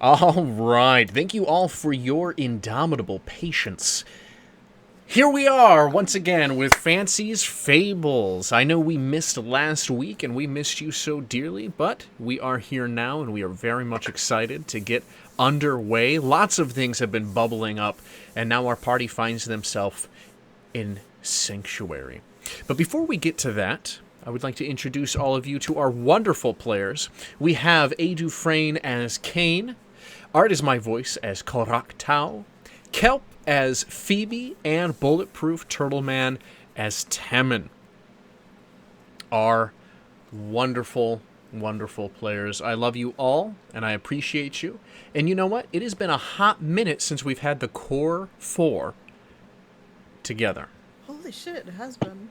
All right. Thank you all for your indomitable patience. Here we are once again with Fancie's Fables. I know we missed last week and we missed you so dearly, but we are here now and we are very much excited to get underway. Lots of things have been bubbling up and now our party finds themselves in Sanctuary. But before we get to that, I would like to introduce all of you to our wonderful players. We have A. Dufresne as Kane, Art is my voice as Korak Tau, Kelp as Phoebe, and Bulletproofturtleman as Temmin. Our wonderful, wonderful players. I love you all, and I appreciate you. And you know what? It has been a hot minute since we've had the core four together. Holy shit, it has been.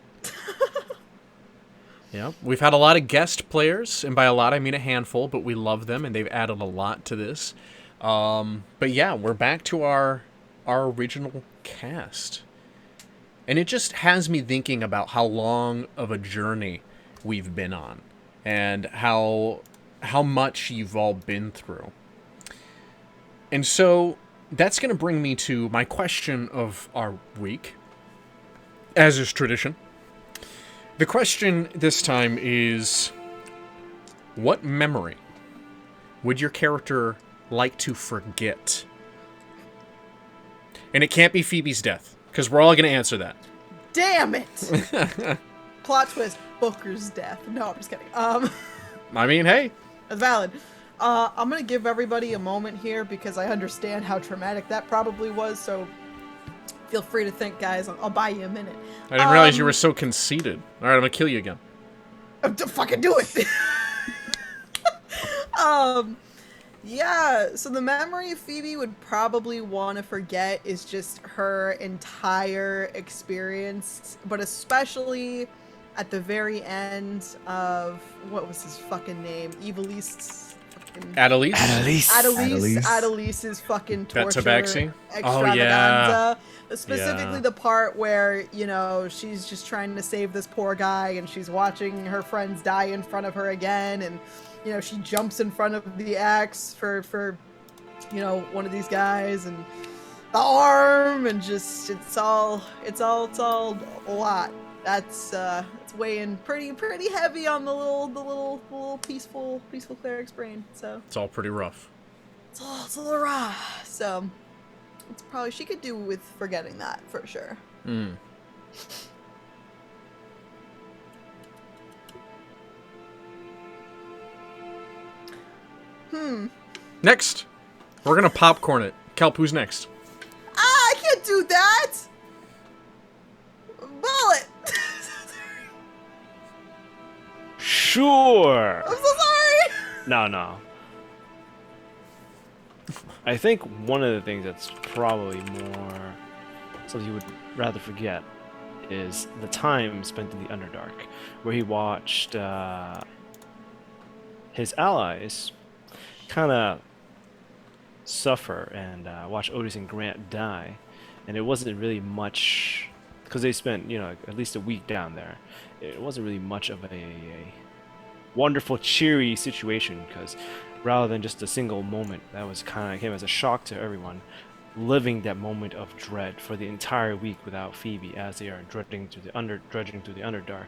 Yeah, we've had a lot of guest players, and by a lot I mean a handful, but we love them, and they've added a lot to this. But yeah, we're back to our original cast. And it just has me thinking about how long of a journey we've been on, and how much you've all been through. And so that's going to bring me to my question of our week, as is tradition. The question this time is, what memory would your character like to forget? And it can't be Phoebe's death, because we're all going to answer that. Damn it! Plot twist, Booker's death. No, I'm just kidding. I mean, hey. That's valid. I'm going to give everybody a moment here because I understand how traumatic that probably was, so feel free to think, guys. I'll buy you a minute. I didn't realize you were so conceited. All right, I'm going to kill you again. Fucking do it! Yeah, so the memory Phoebe would probably want to forget is just her entire experience, but especially at the very end of, what was his fucking name? Evilise? Adelise's fucking torture Tabaxi? extravaganza. Oh, Specifically yeah. the part where, you know, she's just trying to save this poor guy and she's watching her friends die in front of her again, and you know, she jumps in front of the axe for you know, one of these guys, and the arm, and just it's all a lot. That's it's weighing pretty heavy on the little peaceful cleric's brain. So It's all pretty rough. it's a little raw. So it's probably, she could do with forgetting that for sure. Next, we're going to popcorn it. Kelp, who's next? I can't do that. Bullet. Sure. I'm so sorry. No. I think one of the things that's probably more something you would rather forget is the time spent in the Underdark, where he watched his allies kind of suffer and watch Otis and Grant die, and it wasn't really much because they spent, you know, at least a week down there. It wasn't really much of a wonderful, cheery situation, because rather than just a single moment that was kind of came as a shock to everyone, living that moment of dread for the entire week without Phoebe as they are dredging through the Underdark,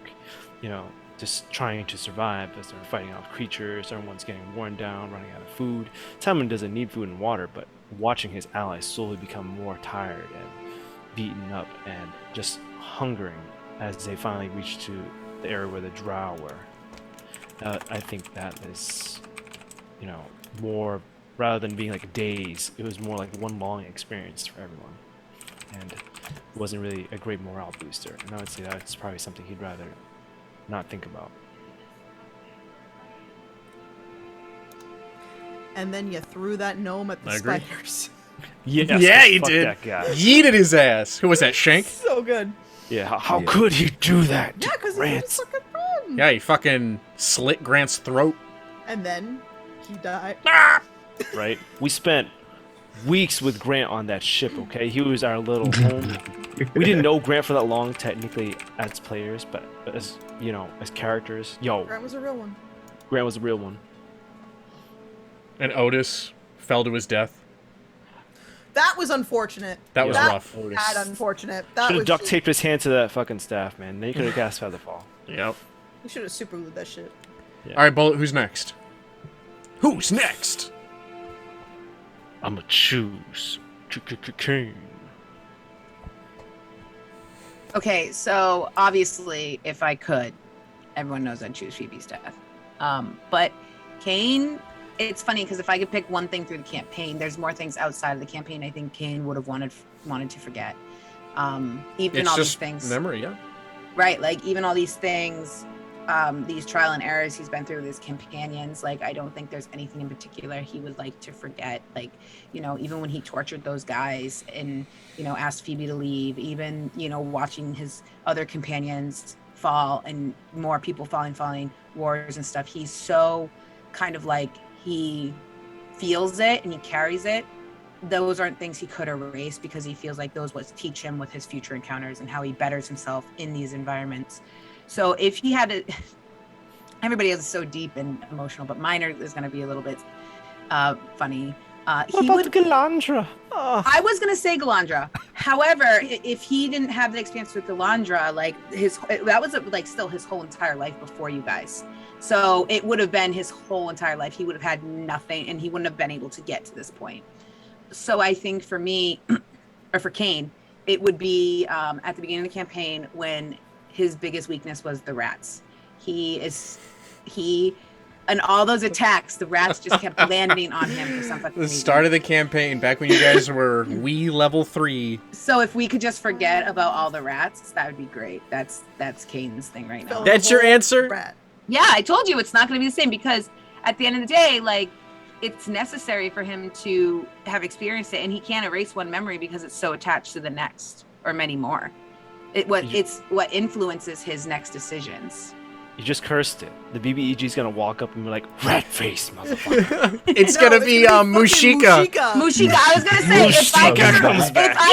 you know, just trying to survive as they're fighting off creatures. Everyone's getting worn down, running out of food. Timon doesn't need food and water, but watching his allies slowly become more tired and beaten up and just hungering as they finally reach to the area where the Drow were. I think that is, you know, more, rather than being like days, it was more like one long experience for everyone. And it wasn't really a great morale booster. And I would say that's probably something he'd rather not think about. And then you threw that gnome at the I agree. spiders. Yes, Yeah, he fuck did. That guy. Yeeted his ass. Who was that, Shank? So good. Yeah, how could he do that? Yeah, because he was a fucking friend. Yeah, he fucking slit Grant's throat. And then he died. Right? We spent weeks with Grant on that ship, okay? He was our little home. We didn't know Grant for that long, technically, as players, but as, you know, as characters, yo, Grant was a real one. Grant was a real one. And Otis fell to his death. That was unfortunate. That was rough. That unfortunate. That Should was have duct taped his hand to that fucking staff, man. Then you could have cast Featherfall. Yep. You should have super glued that shit. Yeah. All right, Bullet. Who's next? Who's next? I'ma choose. King. Okay, so obviously, if I could, everyone knows I'd choose Phoebe's death. But Kane, it's funny because if I could pick one thing through the campaign, there's more things outside of the campaign I think Kane would have wanted to forget. Even It's all just these things, memory, yeah. right? Like even all these things, these trial and errors he's been through with his companions. Like I don't think there's anything in particular he would like to forget. Like, you know, even when he tortured those guys and, you know, asked Phoebe to leave, even, you know, watching his other companions fall and more people falling, wars and stuff. He's so kind of like, he feels it and he carries it. Those aren't things he could erase because he feels like those would teach him with his future encounters and how he betters himself in these environments. So if he had to, everybody is so deep and emotional, but mine is going to be a little bit funny. What about Galandra? Oh. I was gonna say Galandra. However, if he didn't have the experience with Galandra, like that was like still his whole entire life before you guys. So it would have been his whole entire life. He would have had nothing, and he wouldn't have been able to get to this point. So I think for me, or for Kane, it would be at the beginning of the campaign when his biggest weakness was the rats. And all those attacks, the rats just kept landing on him for some fucking The reason. start of the campaign, back when you guys were level 3. So if we could just forget about all the rats, that would be great. That's Kane's thing right now. That's your answer? Rat. Yeah, I told you it's not going to be the same because at the end of the day, like, it's necessary for him to have experienced it, and he can't erase one memory because it's so attached to the next or many more. It's what influences his next decisions. You just cursed it. The BBEG's gonna walk up and be like, "Rat face, motherfucker." It's gonna be Mushika. Mushika. I was gonna say if I could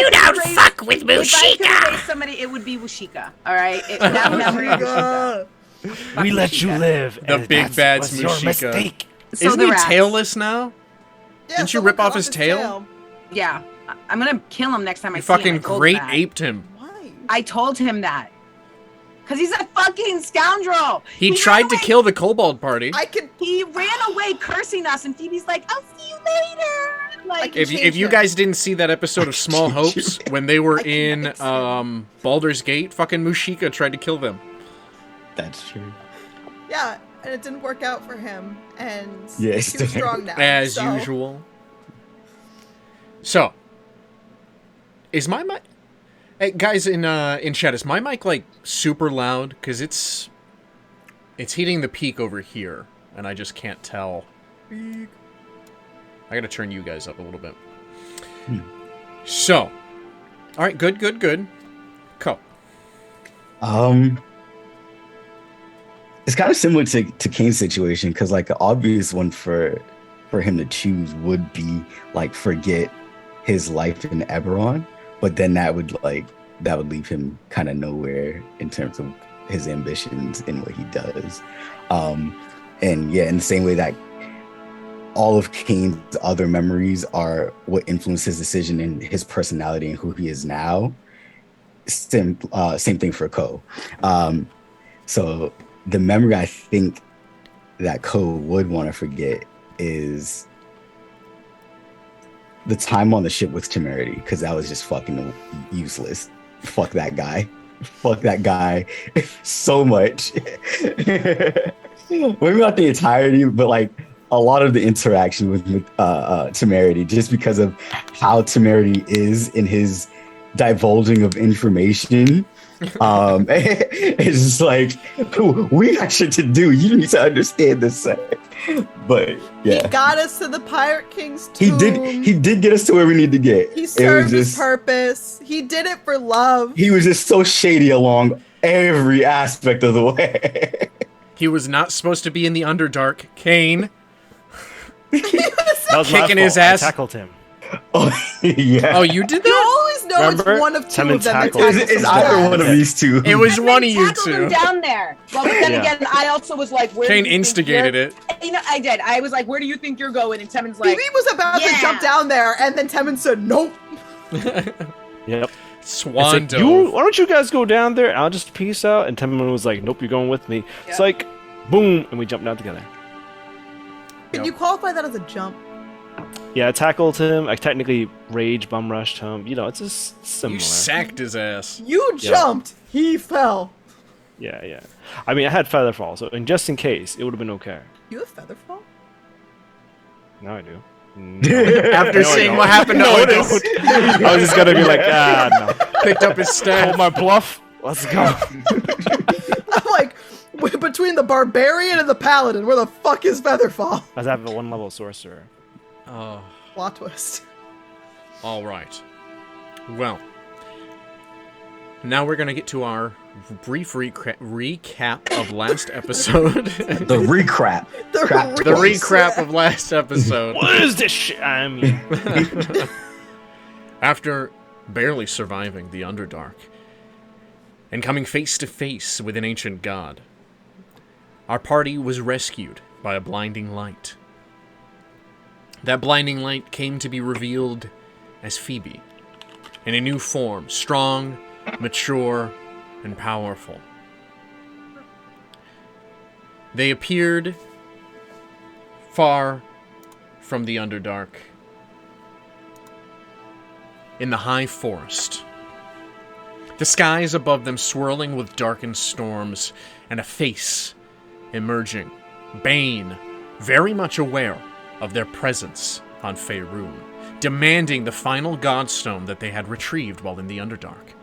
You don't fuck with If I could Mushika. erase somebody, it would be Mushika. All right, that memory. Mushika. We let you live. The and big that bad's was your Mushika. mistake. So Isn't the he rats. tailless now? Yeah, Didn't you someone rip off cut his tail? Yeah, I'm gonna kill him next time I You see him. fucking I told him great that. aped him. Why? I told him that. Because he's a fucking scoundrel. He ran tried to away- kill the kobold party. He ran away cursing us, and Phoebe's like, "I'll see you later." Like, can If change you him. guys didn't see that episode of Small Hopes when they were I can in fix him. Baldur's Gate, fucking Mushika tried to kill them. That's true. Yeah, and it didn't work out for him, and Yeah, he's too strong now. As so. usual. So, is my mic... Hey, guys in chat, is my mic, like, super loud? Because it's hitting the peak over here, and I just can't tell. I gotta turn you guys up a little bit. So, alright, good. Go. It's kind of similar to Kane's situation because like the obvious one for him to choose would be like forget his life in Eberron, but then that would leave him kind of nowhere in terms of his ambitions and what he does. And yeah, in the same way that all of Kane's other memories are what influence his decision and his personality and who he is now. Same thing for Ko. So the memory I think that Ko would want to forget is the time on the ship with Temerity, because that was just fucking useless. Fuck that guy. Fuck that guy so much. Maybe not the entirety, but like a lot of the interaction with Temerity, just because of how Temerity is in his divulging of information. It's just like, we got shit to do. You need to understand this. But yeah, He got us to the Pirate King's he tomb. did get us to where we need to get. He It was served his just, purpose. He did it for love. he was just so shady along every aspect of the way. He was not supposed to be in the Underdark. Kane. That was my Kicking fault. his ass. I tackled him. Oh yeah. Oh, you did You that? always know Remember? it's one of two Timon of them that tackled. tackles It's him either down. one of these two. It was one of you tackled him two. down there. Well, but then Yeah. again, I also was like, "Where?" Kane do you think instigated you're-" it. I did. I was like, where do you think you're going? And Temen's like, Phoebe was about to jump down there, and then Temen said, nope. Yep. Swan It's like, why don't you guys go down there? I'll just peace out. And Temen was like, nope, you're going with me. Yeah. It's like, boom, and we jumped down together. Can you qualify that as a jump? Yeah, I tackled him. I technically rage bum rushed him. You know, it's just similar. You sacked his ass. You jumped. He fell. Yeah. I mean, I had Featherfall, so and just in case, it would have been okay. You have Featherfall? Now I do. After seeing what happened to Otis, I was just gonna be like, no. picked up his staff. Hold my bluff. Let's go. I'm like, between the barbarian and the paladin, where the fuck is Featherfall? I have a 1-level sorcerer. Oh, Plot twist. all right. Well, now we're gonna get to our brief recap of last episode. The recrap. Crap The twice. recap of last episode. What is this shit? I mean, After barely surviving the Underdark and coming face to face with an ancient god, our party was rescued by a blinding light. That blinding light came to be revealed as Phoebe, in a new form, strong, mature, and powerful. They appeared far from the Underdark, in the high forest. The skies above them swirling with darkened storms, and a face emerging. Bane, very much aware of their presence on Faerun, demanding the final godstone that they had retrieved while in the Underdark.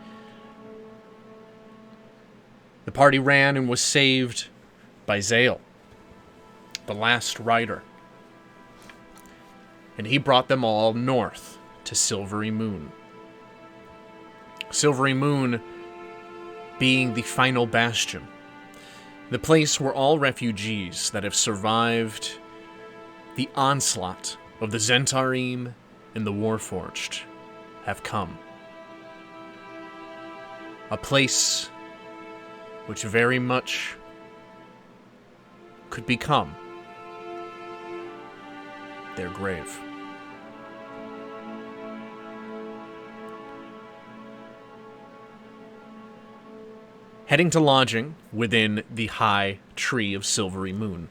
The party ran and was saved by Zale, the last rider. And he brought them all north to Silvery Moon. Silvery Moon being the final bastion, the place where all refugees that have survived the onslaught of the Zentarim and the Warforged have come. A place which very much could become their grave. Heading to lodging within the high tree of Silvery Moon,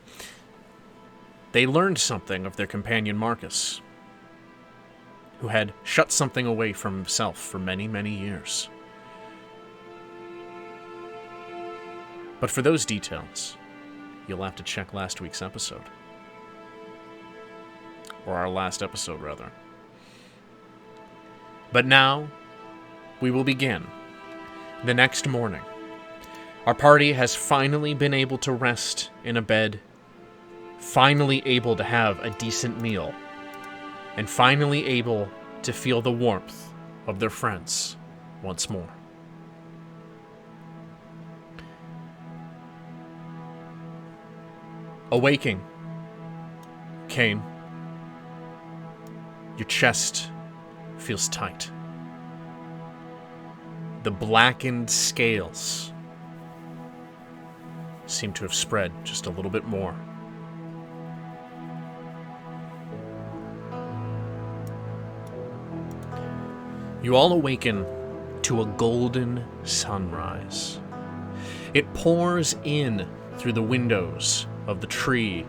they learned something of their companion Marcus, who had shut something away from himself for many, many years. But for those details, you'll have to check last week's episode. Or our last episode, rather. But now, we will begin. The next morning, our party has finally been able to rest in a bed, finally able to have a decent meal, and finally able to feel the warmth of their friends once more. Awaking, Kane, your chest feels tight. The blackened scales seem to have spread just a little bit more. You all awaken to a golden sunrise. It pours in through the windows of the tree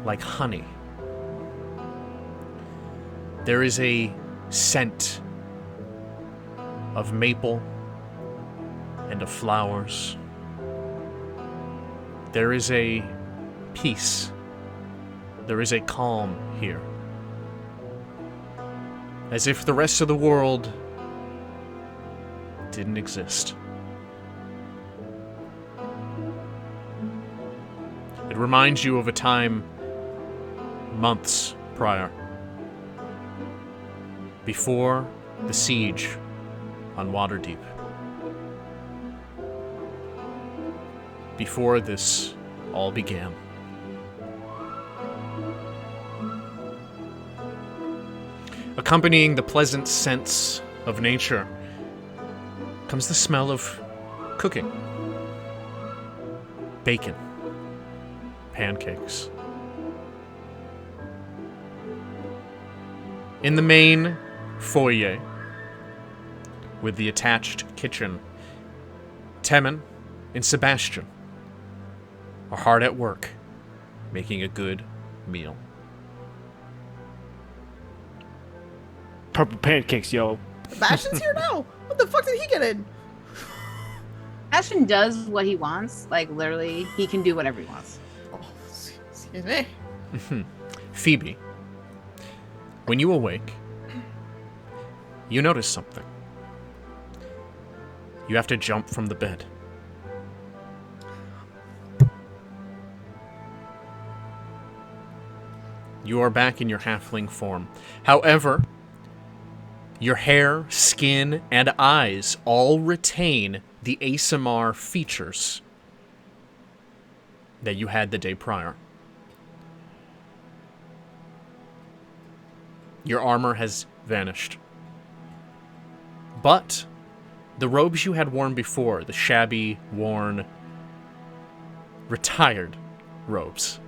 like honey. There is a scent of maple and of flowers. There is a peace. There is a calm here. As if the rest of the world didn't exist. It reminds you of a time months prior, before the siege on Waterdeep. Before this all began. Accompanying the pleasant scents of nature comes the smell of cooking. Bacon, pancakes, In the main foyer, with the attached kitchen, Temin and Sebastian are hard at work, making a good meal. Purple pancakes, yo. Sebastian's here now. What the fuck did he get in? Ashton does what he wants. Like, literally, he can do whatever he wants. Oh, excuse me. Phoebe, when you awake, you notice something. You have to jump from the bed. You are back in your halfling form. However, your hair, skin, and eyes all retain the ASMR features that you had the day prior. Your armor has vanished. But the robes you had worn before, the shabby, worn, retired robes,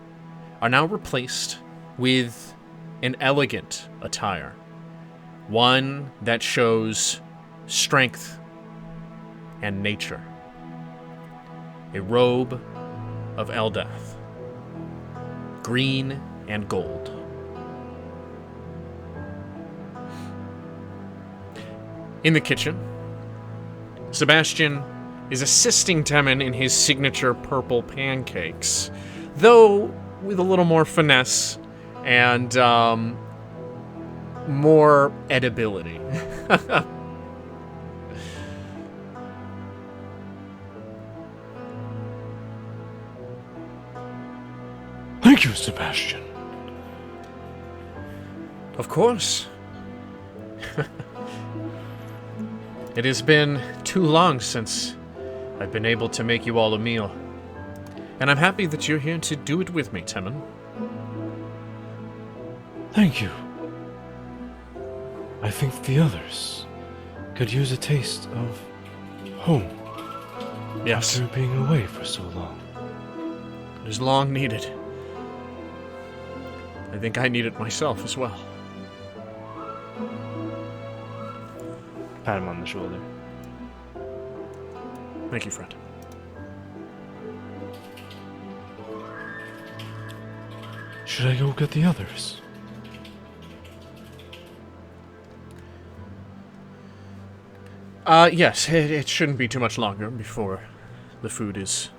are now replaced with an elegant attire. One that shows strength and nature. A robe of Eldath. Green and gold. In the kitchen, Sebastian is assisting Temin in his signature purple pancakes, though with a little more finesse and more edibility. Thank you, Sebastian. Of course. It has been too long since I've been able to make you all a meal. And I'm happy that you're here to do it with me, Temin. Thank you. I think the others could use a taste of home Yes, after being away for so long. it is long needed. I think I need it myself as well. Pat him on the shoulder. Thank you, friend. Should I go get the others? Yes, it shouldn't be too much longer before the food is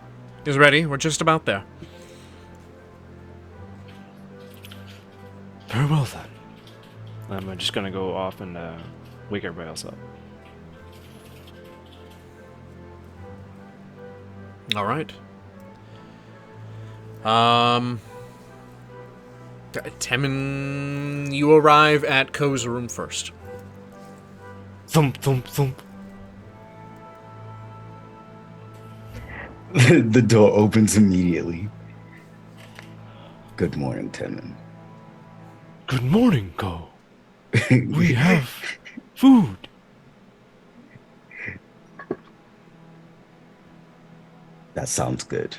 ready. We're just about there. Very well then. I'm just gonna go off and wake everybody else up. All right. Temin, you arrive at Ko's room first. Thump, thump, thump. The door opens immediately. Good morning, Temin. Good morning, Go. We have food. That sounds good.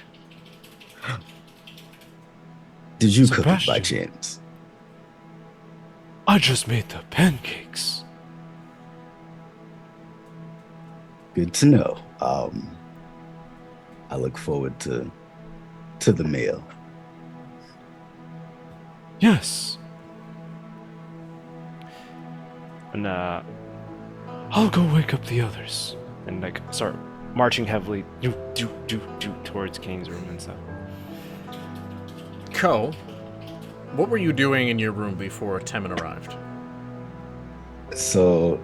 Did you cook it by Sebastian. chance? I just made the pancakes. Good to know. I look forward to the meal. Yes. And I'll go wake up the others and like start marching heavily towards King's room and stuff. Ko, what were you doing in your room before Temin arrived? So,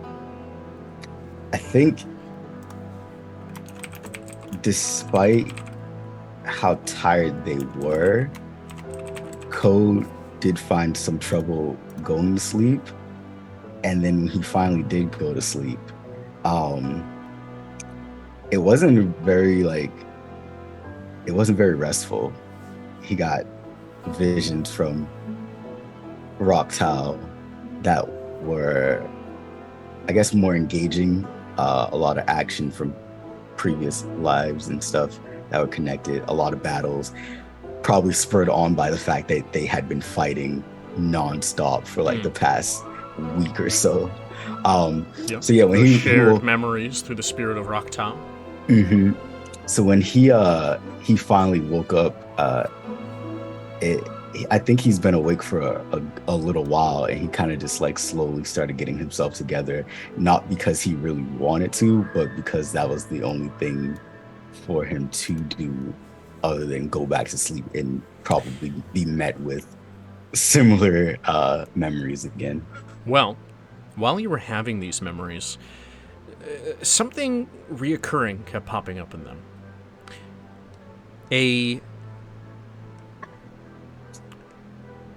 I think, despite how tired they were, Ko did find some trouble going to sleep. And then he finally did go to sleep. It wasn't very restful. He got visions from Rocktow that were, I guess, more engaging. A lot of action from previous lives and stuff that were connected. A lot of battles, probably spurred on by the fact that they had been fighting nonstop for like the past week or so. Yep. So yeah, when Those he shared woke, memories through the spirit of Rock Town. hmm so when he finally woke up, I think he's been awake for a little while, and he kind of just like slowly started getting himself together, not because he really wanted to, but because that was the only thing for him to do other than go back to sleep and probably be met with similar memories again. Well, while you were having these memories, something reoccurring kept popping up in them. A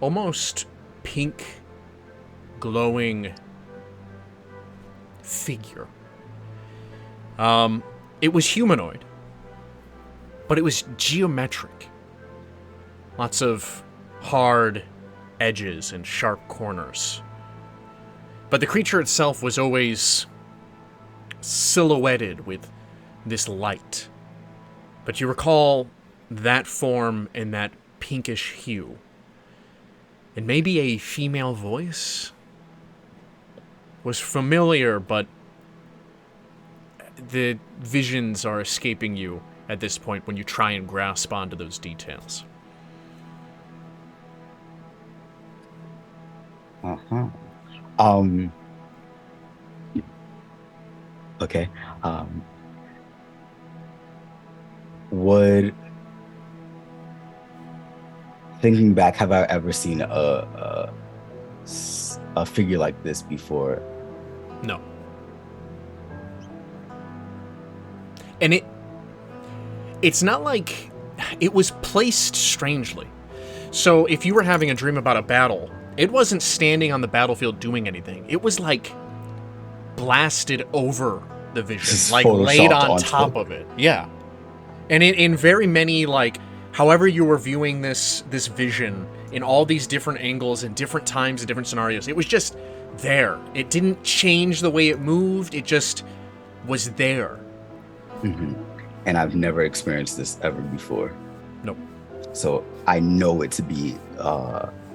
almost pink, glowing figure. It was humanoid, but it was geometric. Lots of hard edges and sharp corners. But the creature itself was always silhouetted with this light. But you recall that form and that pinkish hue. And maybe a female voice was familiar, but the visions are escaping you at this point when you try and grasp onto those details. Uh-huh. Okay. Would thinking back, have I ever seen a figure like this before? No. And it's not like it was placed strangely. So if you were having a dream about a battle, it wasn't standing on the battlefield doing anything. It was like blasted over the vision, Just like laid photoshopped on onto top it. of it. Yeah. And in very many, like, however you were viewing this vision in all these different angles and different times and different scenarios, it was just there. It didn't change the way it moved. It just was there. Mm-hmm. And I've never experienced this ever before. Nope. So I know it to be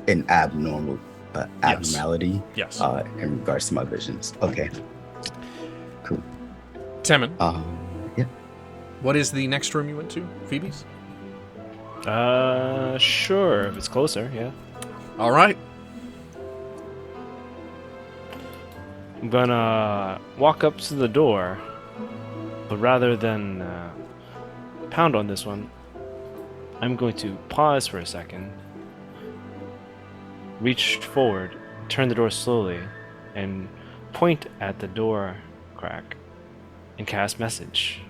an abnormality. Yes. In regards to my visions. Okay. Cool. Temin, Yeah. what is the next room you went to? Phoebe's? Sure, if it's closer, yeah. All right. I'm gonna walk up to the door, but rather than pound on this one, I'm going to pause for a second, reach forward, turn the door slowly, and point at the door crack and cast message.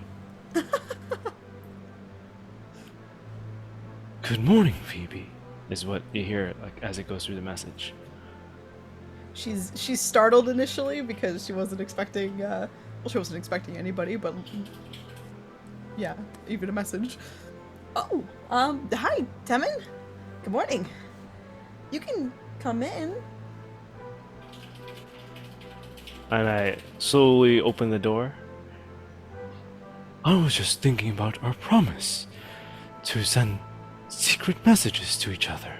Good morning, Phoebe, is what you hear like as it goes through the message. She's startled initially because she wasn't expecting she wasn't expecting anybody, but yeah, even a message. Oh, hi, Temin. Good morning. You can come in. And I slowly open the door. I was just thinking about our promise to send secret messages to each other.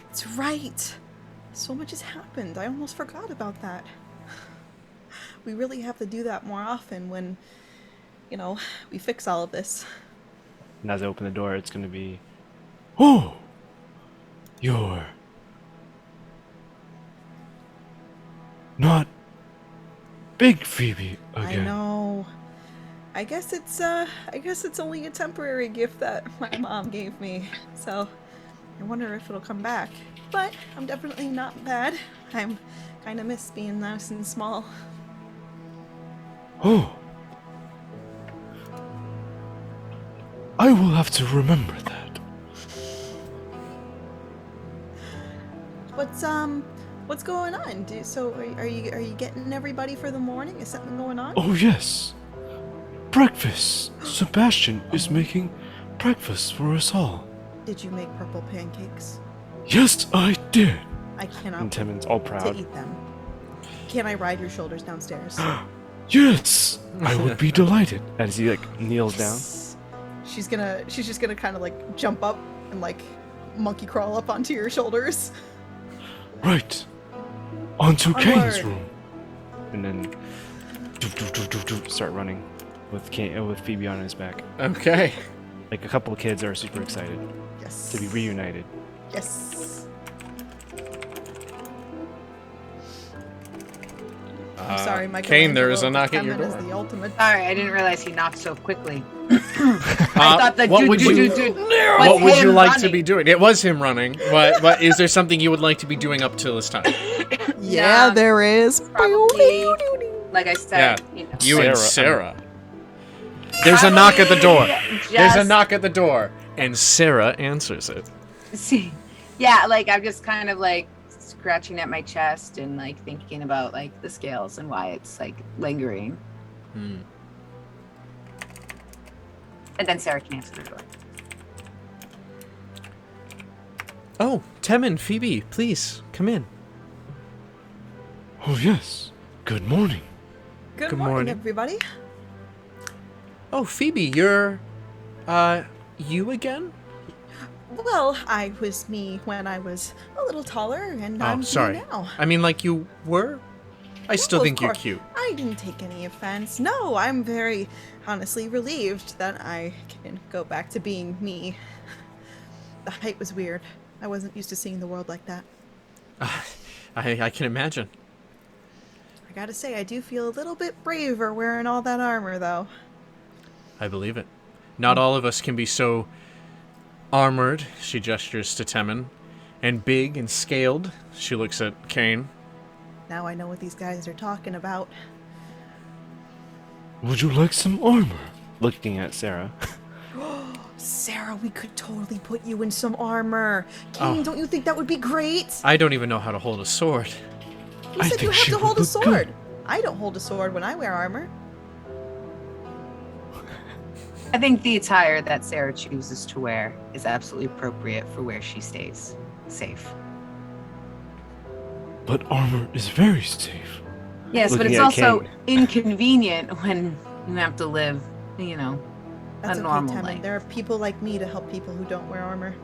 That's right. So much has happened. I almost forgot about that. We really have to do that more often when, we fix all of this. And as I open the door, it's going to be, oh, you're not big Phoebe again. I know. I guess it's only a temporary gift that my mom gave me. So I wonder if it'll come back. But I'm definitely not bad. I'm kind of miss being nice and small. Oh. I will have to remember that. What's going on? Are you getting everybody for the morning? Is something going on? Oh yes. Breakfast. Sebastian is making breakfast for us all. Did you make purple pancakes? Yes, I did. I cannot And Timon's all proud. to eat them. Can I ride your shoulders downstairs? Yes, I would be delighted. As he kneels down. She's just gonna kind of jump up and monkey crawl up onto your shoulders. Right. onto Kane's Onward. room, and then start running with Phoebe on his back. Okay. Like a couple of kids are super excited Yes. to be reunited. Yes. I'm sorry, Kane, there is a Michelangelo, knock at your Temmin is door. the ultimate. Sorry, I didn't realize he knocked so quickly. I thought the what would you was What would you him like to running. be doing? It was him running, but is there something you would like to be doing up till this time? Yeah, there is. Probably, like I said, Yeah. you know. You and Sarah. Sarah. There's a knock at the door. Just- There's a knock at the door, and Sarah answers it. See, yeah, like I'm just kind of like scratching at my chest and like thinking about like the scales and why it's like lingering. Hmm. And then Sarah can answer the door. Oh, Temmin, Phoebe, please come in. Oh yes. Good morning. Good, Good morning, morning. everybody. Oh, Phoebe, you're, you again? Well, I was me when I was a little taller, and I'm sorry. me now. I mean, like you were? I still Oh, of think you're course. cute. I didn't take any offense. No, I'm very honestly relieved that I can go back to being me. The height was weird. I wasn't used to seeing the world like that. I can imagine. I gotta say, I do feel a little bit braver wearing all that armor, though. I believe it. Not all of us can be so armored, she gestures to Temmin, and big and scaled, she looks at Kane. Now I know what these guys are talking about. Would you like some armor? Looking at Sarah. Sarah, we could totally put you in some armor. Kane, Oh. don't you think that would be great? I don't even know how to hold a sword. You I said you think have she to would hold a look sword. good. I don't hold a sword when I wear armor. I think the attire that Sarah chooses to wear is absolutely appropriate for where she stays safe. But armor is very safe. Yes, but Looking it's at also Kane. inconvenient when you have to live, you know, That's a okay, normal Temmin. life. There are people like me to help people who don't wear armor.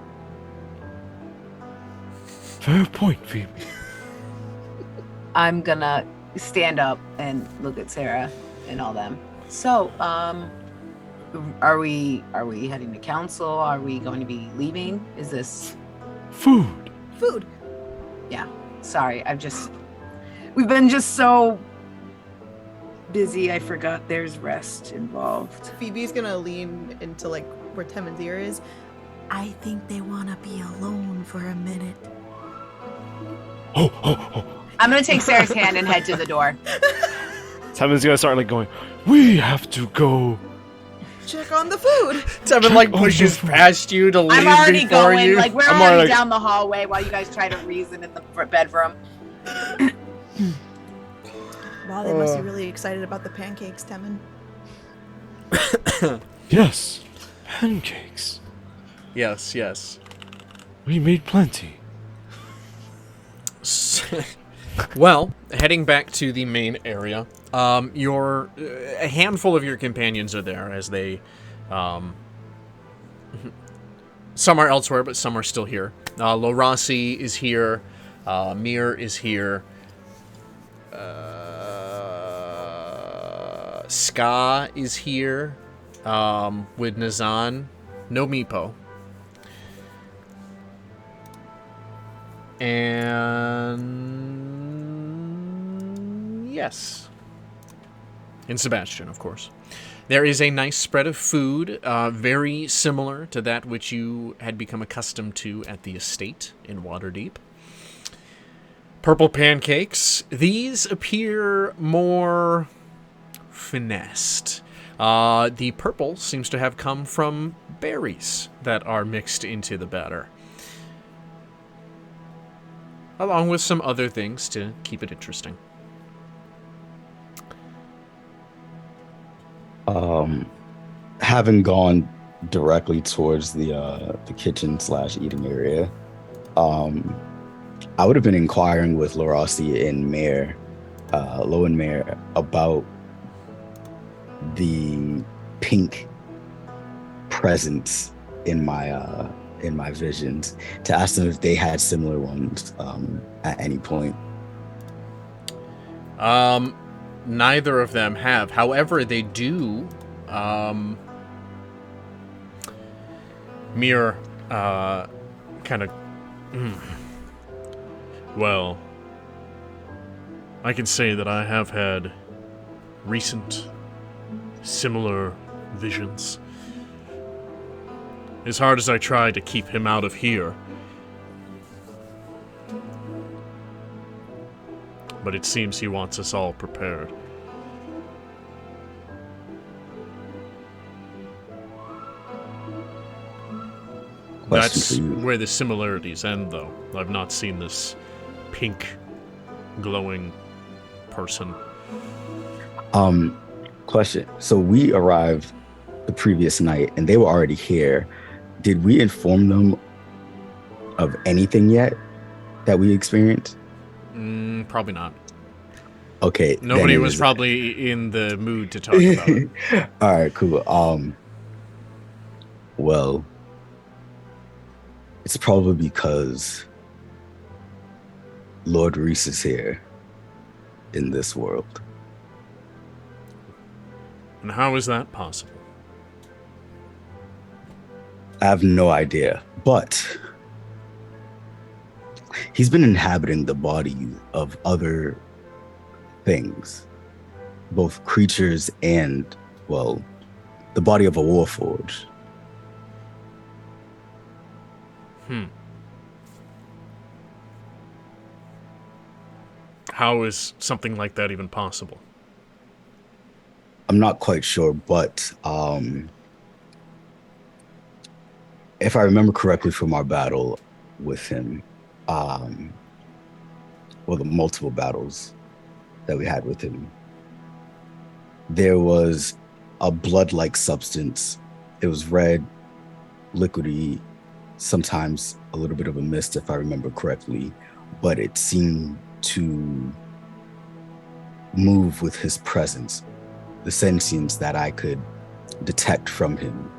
Fair point, Phoebe. I'm gonna stand up and look at Sarah and all them. So, are we heading to council? Are we going to be leaving? Is this? Food. Food. Sorry, we've been just so busy. I forgot there's rest involved. Phoebe's gonna lean into like where Temmin's ear is. I think they wanna be alone for a minute. Oh. I'm gonna take Sarah's hand and head to the door. Simon's gonna start like going, we have to go. Check on the food. Temmin like pushes past you to leave I'm already before going. you. Like we're I'm already already- down the hallway while you guys try to reason in the bedroom. Wow, they must be really excited about the pancakes, Temmin. Yes. Pancakes. Yes. We made plenty. Well, heading back to the main area, a handful of your companions are there as they, some are elsewhere, but some are still here. Lorasi is here, Mir is here, Ska is here, with Nazan, no Meepo. And yes. And Sebastian, of course. There is a nice spread of food, very similar to that which you had become accustomed to at the estate in Waterdeep. Purple pancakes. These appear more finessed. The purple seems to have come from berries that are mixed into the batter, along with some other things to keep it interesting. Having gone directly towards the kitchen / eating area, I would have been inquiring with Lorasi and Mare, Lo and Mare, about the pink presence in my visions, to ask them if they had similar ones at any point. Neither of them have. However, they do mirror kind of. Well, I can say that I have had recent similar visions. As hard as I try to keep him out of here, but it seems he wants us all prepared. That's where the similarities end, though. I've not seen this pink, glowing person. Question. So we arrived the previous night, and they were already here. Did we inform them of anything yet that we experienced? Probably not. Okay. Nobody was probably in the mood to talk about it. All right, cool. Well, it's probably because Lord Reese is here in this world. And how is that possible? I have no idea, but he's been inhabiting the body of other things, both creatures and, well, the body of a warforged. How is something like that even possible? I'm not quite sure, but if I remember correctly from our battle with him, well, the multiple battles that we had with him, there was a blood-like substance. It was red, liquidy, sometimes a little bit of a mist, if I remember correctly, but it seemed to move with his presence. The sentience that I could detect from him,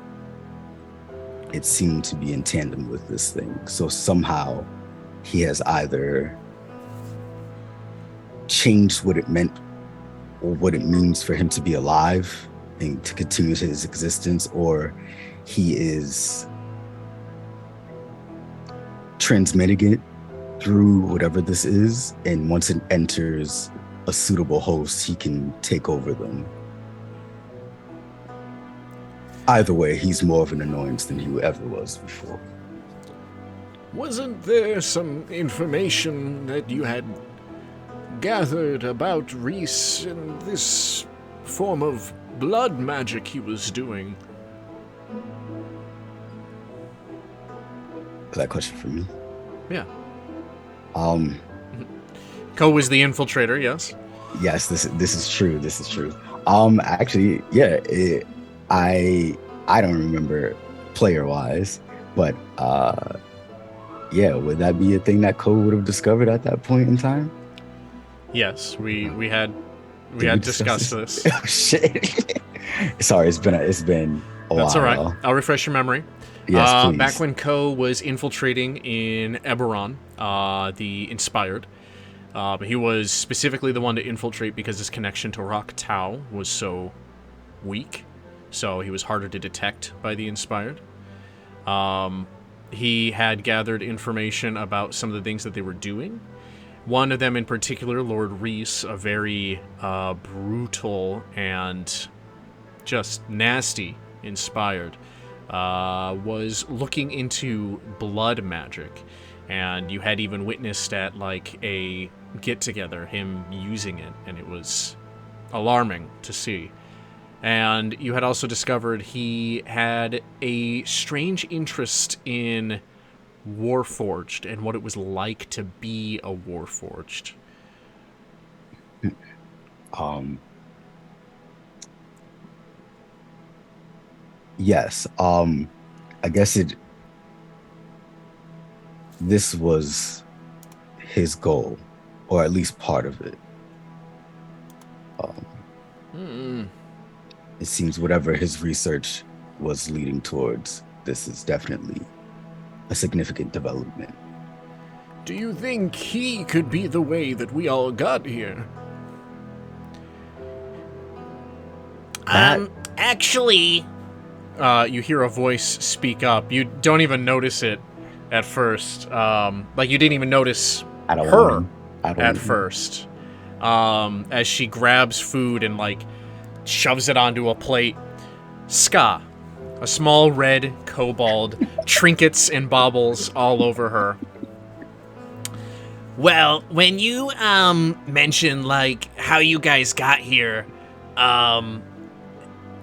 it seemed to be in tandem with this thing. So somehow he has either changed what it meant or what it means for him to be alive and to continue his existence, or he is transmitting it through whatever this is, and once it enters a suitable host, he can take over them. Either way, he's more of an annoyance than he ever was before. Wasn't there some information that you had gathered about Reese and this form of blood magic he was doing? Is that a question for me? Yeah. Ko was the infiltrator, yes? Yes, this is true. This is true. Actually, yeah, I don't remember player wise, but yeah, would that be a thing that Ko would have discovered at that point in time? Yes, we had discussed this. Oh shit! Sorry, it's been a while. That's all right. I'll refresh your memory. Yes, please. Back when Ko was infiltrating in Eberron, the Inspired, he was specifically the one to infiltrate because his connection to Rock Tau was so weak, so he was harder to detect by the Inspired. He had gathered information about some of the things that they were doing. One of them in particular, Lord Reese, a very brutal and just nasty Inspired, was looking into blood magic, and you had even witnessed at like a get-together him using it, and it was alarming to see. And you had also discovered he had a strange interest in Warforged and what it was like to be a Warforged. Yes. I guess this was his goal, or at least part of it. It seems whatever his research was leading towards, this is definitely a significant development. Do you think he could be the way that we all got here? Actually, you hear a voice speak up. You don't even notice it at first. Like you didn't even notice her at first. As she grabs food and like shoves it onto a plate. Ska, a small red kobold, trinkets and baubles all over her. well, when you mentioned like how you guys got here,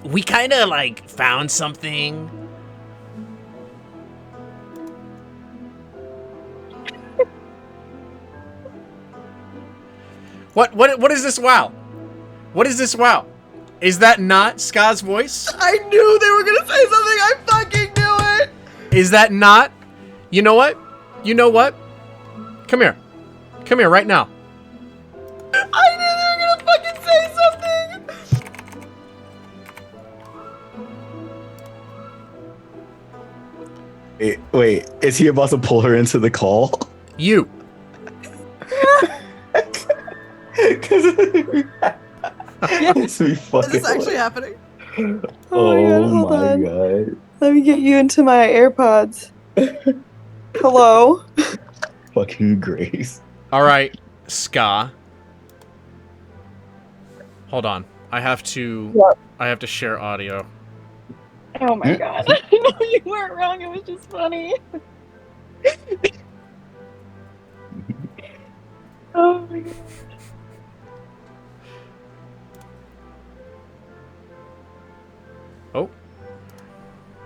we kind of like found something. What is this? Wow. What is this? Wow. Is that not Ska's voice? I knew they were gonna say something. I fucking knew it. Is that not? You know what? You know what? Come here. Come here right now. I knew they were gonna fucking say something. Wait, is he about to pull her into the call? You. This be Is fucking this actually happening? Oh hold my on. god. Let me get you into my AirPods. Hello? Fucking Grace. All right, Ska. Hold on. I have to share audio. Oh my god. You weren't wrong, it was just funny. Oh my god. Oh.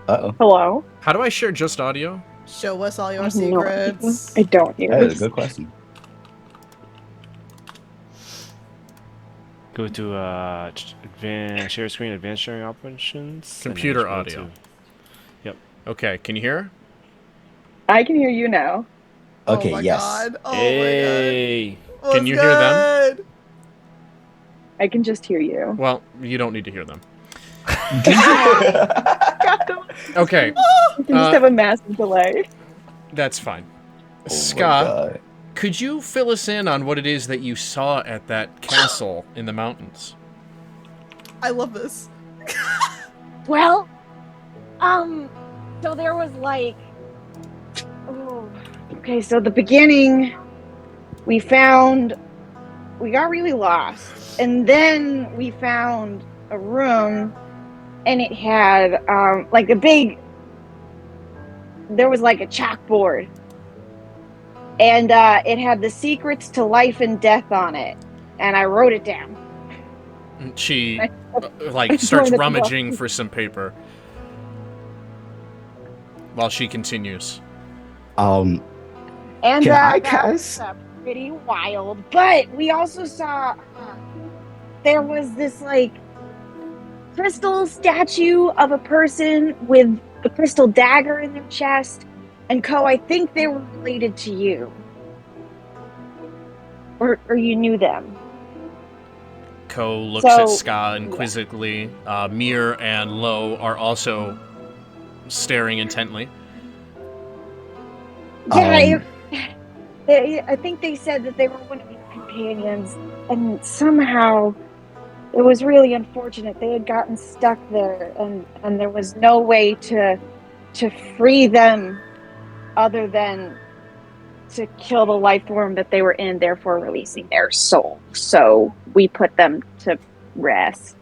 Uh-oh. Hello? How do I share just audio? Show us all your I have no idea. secrets. I don't hear That is a this. good question. Go to advanced share screen, advanced sharing options. and then Computer just go audio. to- Yep. Okay, can you hear? I can hear you now. Okay, oh my yes. God. Oh Hey. my god. Can you hear them? them? I can just hear you. Well, you don't need to hear them. God, Okay, you can just have a massive delay. that's fine. Oh my Ska, god. could you fill us in on what it is that you saw at that castle in the mountains? I love this. Well, so there was like, oh, Okay, so the beginning, we got really lost. And then we found a room, and it had like there was like a chalkboard. And it had the secrets to life and death on it. And I wrote it down. She, I starts tore the book. rummaging for some paper. While she continues. And Can I that was cast? pretty wild. But we also saw there was this like crystal statue of a person with a crystal dagger in their chest. And I think they were related to you. Or you knew them. Ko looks So- at Ska inquisitively. Mir and Lo are also staring intently. Yeah, I think they said that they were one of your companions, and somehow it was really unfortunate. They had gotten stuck there, and there was no way to free them other than to kill the life form that they were in, therefore releasing their soul. So we put them to rest.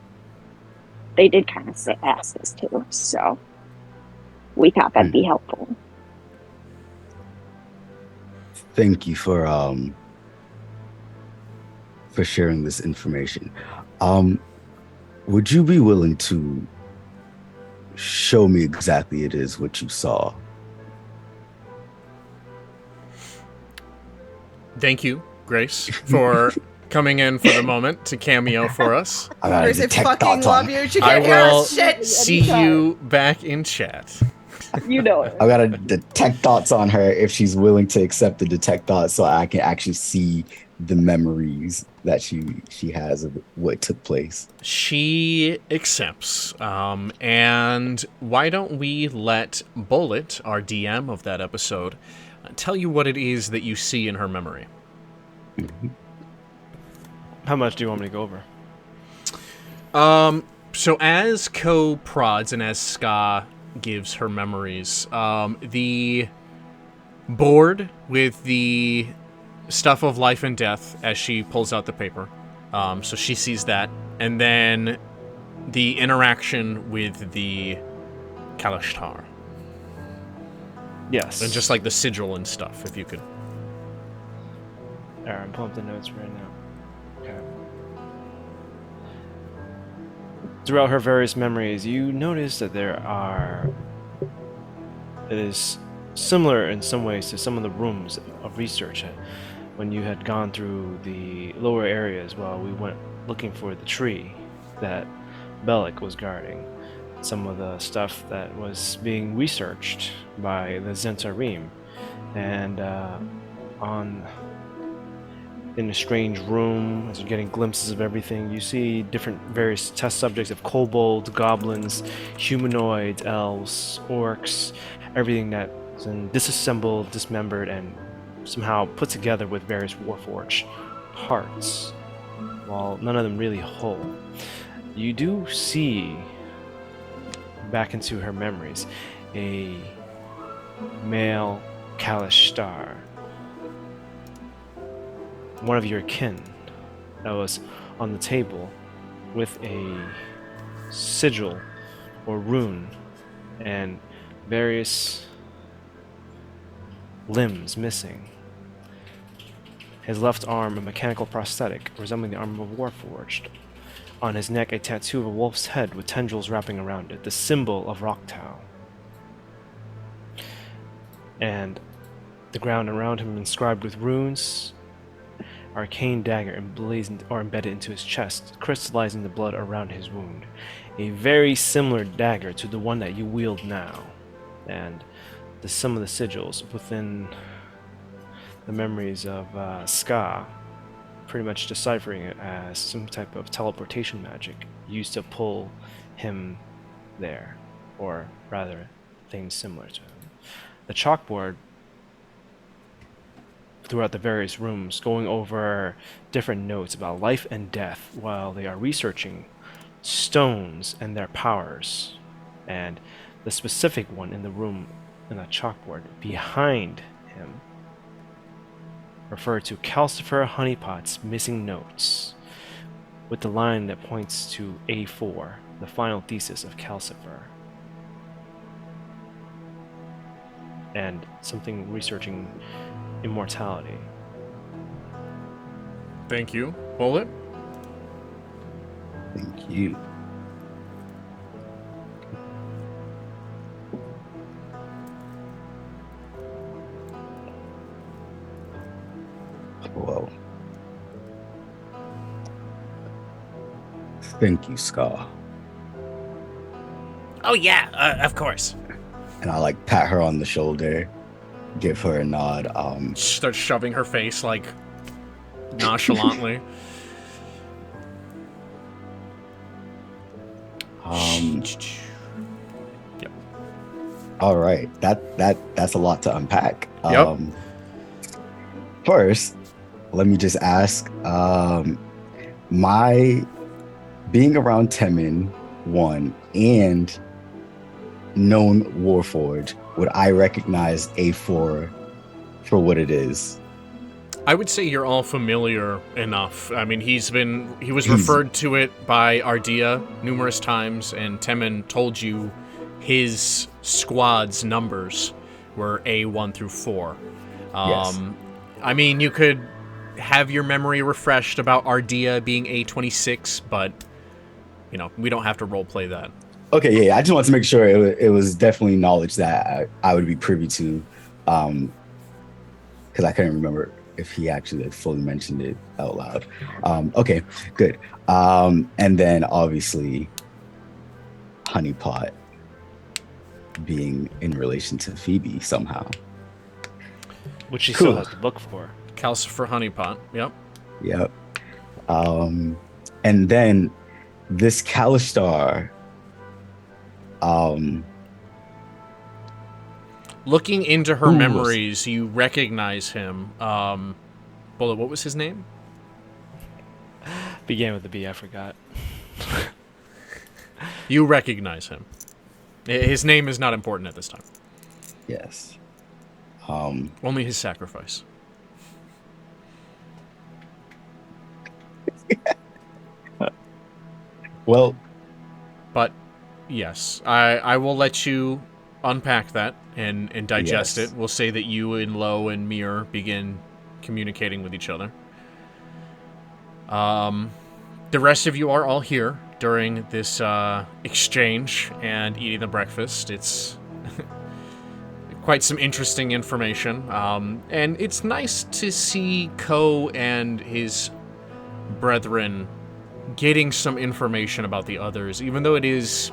They did kind of ask us to, so we thought that'd be helpful. Thank you for sharing this information. Would you be willing to show me exactly it is what you saw? Thank you, Grace, for coming in for the moment to cameo for us. I gotta Grace, I detect fucking thoughts love on. you. She I can't hear will us. Shit. see you back in chat. You know it. I gotta detect thoughts on her if she's willing to accept the detect thoughts, so I can actually see the memories that she has of what took place. She accepts. And why don't we let Bullet, our DM of that episode, tell you what it is that you see in her memory. How much do you want me to go over? So as Ko prods and as Ska gives her memories, the board with the stuff of life and death as she pulls out the paper. So she sees that. And then the interaction with the Kalashtar. Yes. And just like the sigil and stuff, if you could. Alright, I'm pulling up the notes right now. Okay. Throughout her various memories, you notice that it is similar in some ways to some of the rooms of research when you had gone through the lower areas while we went looking for the tree that Bellic was guarding. Some of the stuff that was being researched by the Zentarim, and in a strange room, as you're getting glimpses of everything, you see different various test subjects of kobolds, goblins, humanoids, elves, orcs, everything that's disassembled, dismembered, and somehow put together with various Warforged parts, while none of them really whole. You do see, back into her memories, a male Kalashtar, one of your kin, that was on the table with a sigil or rune and various limbs missing. His left arm a mechanical prosthetic resembling the arm of a Warforged. On his neck a tattoo of a wolf's head with tendrils wrapping around it, the symbol of Roktau. And the ground around him inscribed with runes, arcane dagger emblazoned or embedded into his chest, crystallizing the blood around his wound. A very similar dagger to the one that you wield now. And some of the sigils within the memories of Ska, pretty much deciphering it as some type of teleportation magic used to pull him there, or rather, things similar to him. The chalkboard throughout the various rooms, going over different notes about life and death while they are researching stones and their powers. And the specific one in the room, in the chalkboard behind him, refer to Calcifer Honeypot's missing notes, with the line that points to A4, the final thesis of Calcifer. And something researching immortality. Thank you. Bullet? Thank you. Whoa. Thank you, Ska. Oh yeah, of course. And I like pat her on the shoulder, give her a nod. Starts shoving her face like nonchalantly. Yep. All right, that's a lot to unpack. Yep. First, let me just ask, my being around Temin, one, and known Warforged, would I recognize A4 for what it is? I would say you're all familiar enough. I mean, he was referred to it by Ardea numerous times, and Temin told you his squad's numbers were A1 through 4. Yes. I mean, you could have your memory refreshed about Ardea being A26, but, you know, we don't have to roleplay that. Okay, yeah, I just wanted to make sure it was definitely knowledge that I would be privy to, because I couldn't remember if he actually had fully mentioned it out loud. Okay, good. And then obviously Honeypot being in relation to Phoebe somehow. Which she Cool. still has the book for. Calcifer Honeypot, yep. Yep. And then this Kalashtar, Looking into her Who was- memories, you recognize him. Bullet, what was his name? Began with the B, I forgot. You recognize him. His name is not important at this time. Yes. Only his sacrifice. Well, But yes, I will let you unpack that and digest Yes. it. We'll say that you and Lo and Mir begin communicating with each other. The rest of you are all here during this exchange and eating the breakfast. It's quite some interesting information. And it's nice to see Ko and his brethren getting some information about the others, even though it is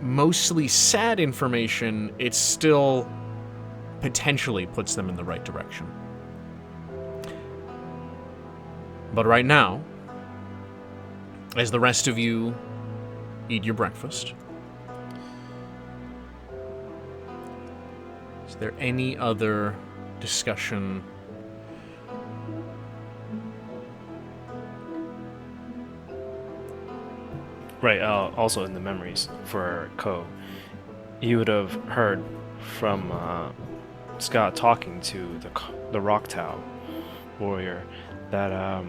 mostly sad information, it still potentially puts them in the right direction. But right now, as the rest of you eat your breakfast, is there any other discussion? Right. Also, in the memories for Ko, you would have heard from Scott talking to the Rock Tau warrior that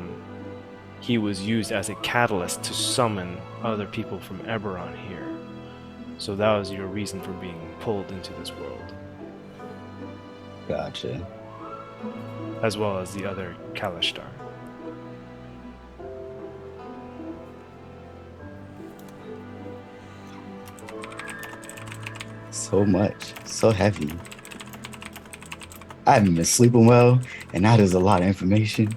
he was used as a catalyst to summon other people from Eberron here. So that was your reason for being pulled into this world, gotcha. as well as the other Kalishtar. So much. So heavy. I haven't been sleeping well, and now there's a lot of information.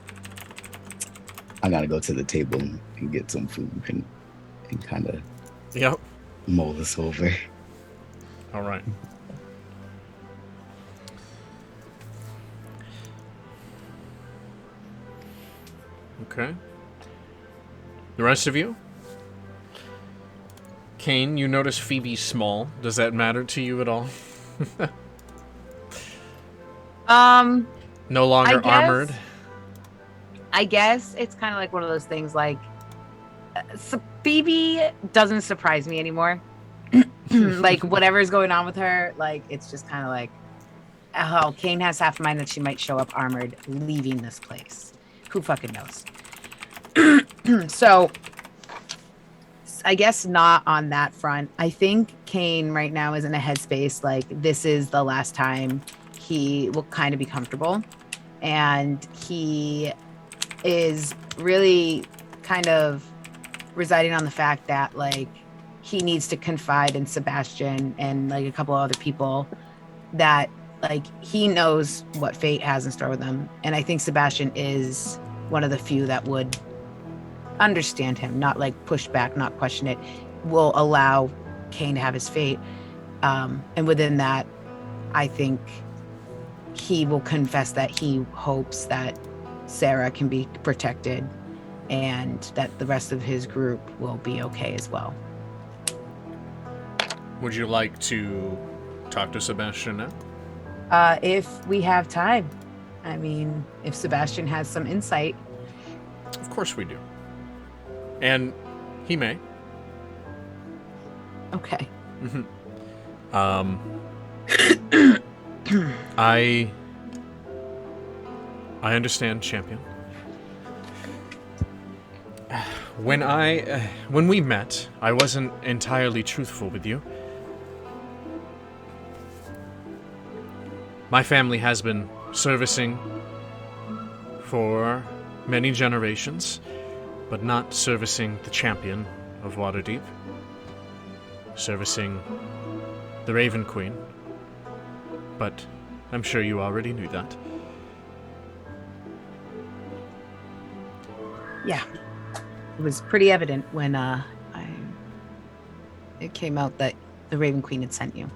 I gotta go to the table and get some food and kind of Yep. mull this over. All right. Okay. The rest of you? Kane, you notice Phoebe's small. Does that matter to you at all? No longer armored? I guess it's kind of like one of those things like so Phoebe doesn't surprise me anymore. Like whatever's going on with her, like it's just kind of like, oh, Kane has half a mind that she might show up armored leaving this place. Who fucking knows? So I guess not on that front. I think Kane right now is in a headspace like this is the last time he will kind of be comfortable, and he is really kind of residing on the fact that like he needs to confide in Sebastian and like a couple of other people that like he knows what fate has in store with them, and I think Sebastian is one of the few that would understand him, not like push back, not question it, will allow Kane to have his fate, and within that I think he will confess that he hopes that Sarah can be protected and that the rest of his group will be okay as well. Would you like to talk to Sebastian now? If we have time. I mean, if Sebastian has some insight. Of course we do. And he may. Okay. I understand, champion. When we met, I wasn't entirely truthful with you. My family has been servicing for many generations, but not servicing the champion of Waterdeep. Servicing the Raven Queen. But I'm sure you already knew that. Yeah. It was pretty evident when it came out that the Raven Queen had sent you.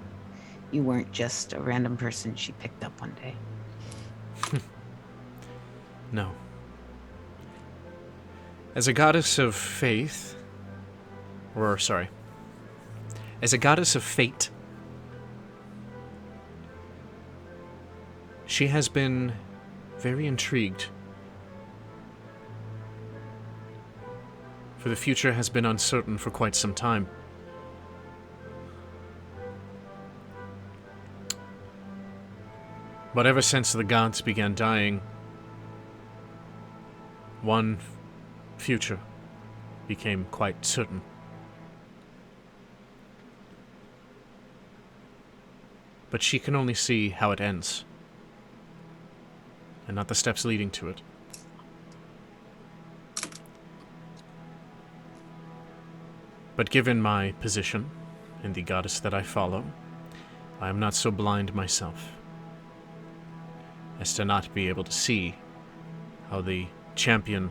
You weren't just a random person she picked up one day. No. As a goddess of faith, as a goddess of fate, she has been very intrigued For the future has been uncertain for quite some time. But ever since the gods began dying, one future became quite certain. But she can only see how it ends, and not the steps leading to it. But given my position in the goddess that I follow, I am not so blind myself as to not be able to see how the champion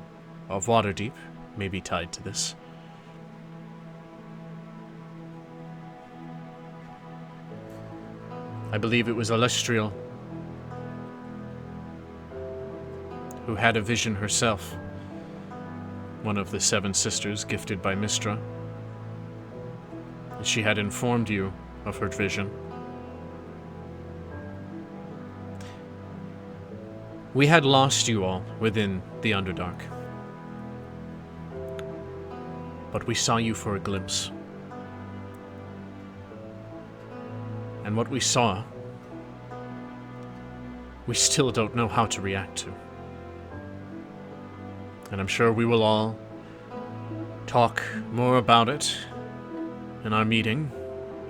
of Waterdeep may be tied to this. I believe it was Alestriel who had a vision herself, one of the 7 sisters gifted by Mystra. She had informed you of her vision. We had lost you all within the Underdark, but we saw you for a glimpse. And what we saw, we still don't know how to react to. And I'm sure we will all talk more about it in our meeting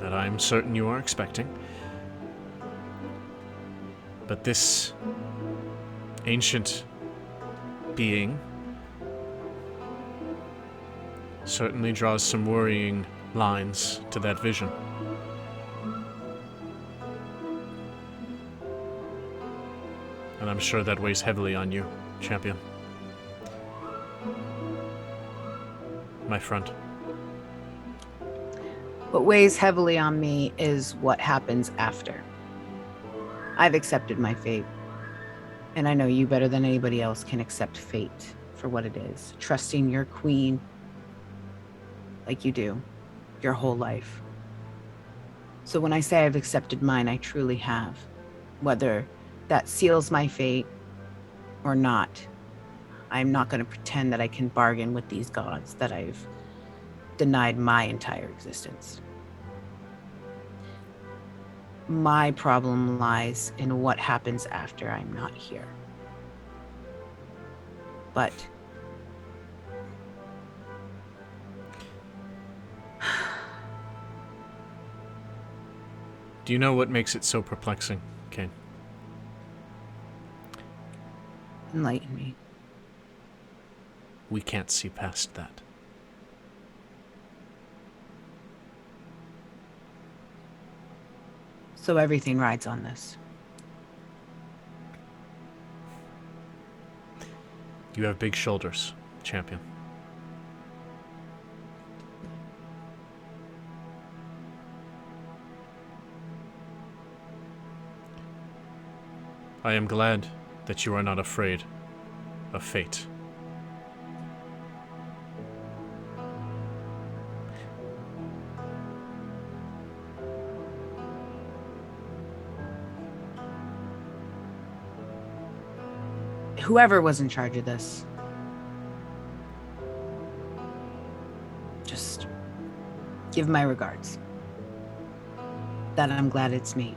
that I'm certain you are expecting. But this ancient being certainly draws some worrying lines to that vision. And I'm sure that weighs heavily on you, champion. My friend. What weighs heavily on me is what happens after. I've accepted my fate. And I know you better than anybody else can accept fate for what it is. Trusting your queen like you do your whole life. So when I say I've accepted mine, I truly have. Whether that seals my fate or not, I'm not going to pretend that I can bargain with these gods that I've denied my entire existence. My problem lies in what happens after I'm not here. But do you know what makes it so perplexing, Kane? enlighten me. We can't see past that. So everything rides on this. You have big shoulders, champion. I am glad that you are not afraid of fate. Whoever was in charge of this, just give my regards. That I'm glad it's me.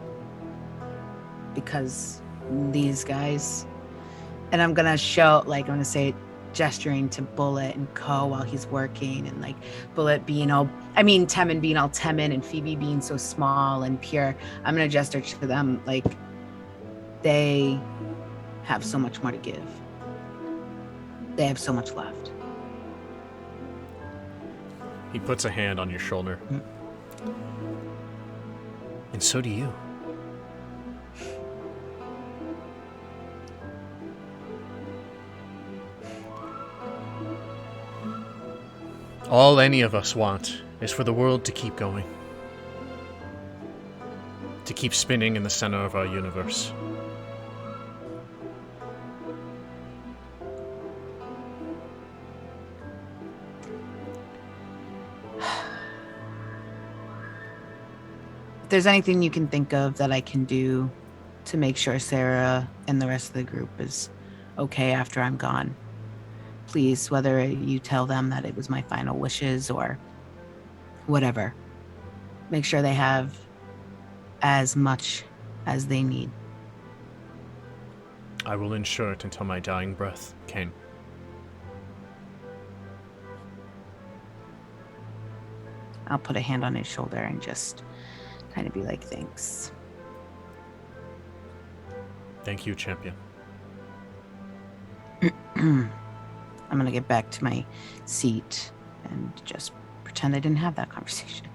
Because these guys, and I'm gonna show, like, I'm gonna say, gesturing to Bullet and Co while he's working, and like Bullet being all, Temin being all Temin, and Phoebe being so small and pure. I'm gonna gesture to them like they have so much more to give. They have so much left. He puts a hand on your shoulder. Mm-hmm. And so do you. All any of us want is for the world to keep going. To keep spinning in the center of our universe. If there's anything you can think of that I can do to make sure Sarah and the rest of the group is okay after I'm gone, please, whether you tell them that it was my final wishes or whatever, make sure they have as much as they need. I will ensure it until my dying breath, Kane. I'll put a hand on his shoulder and just kind of be like, thanks. Thank you, champion. I'm going to get back to my seat and just pretend I didn't have that conversation.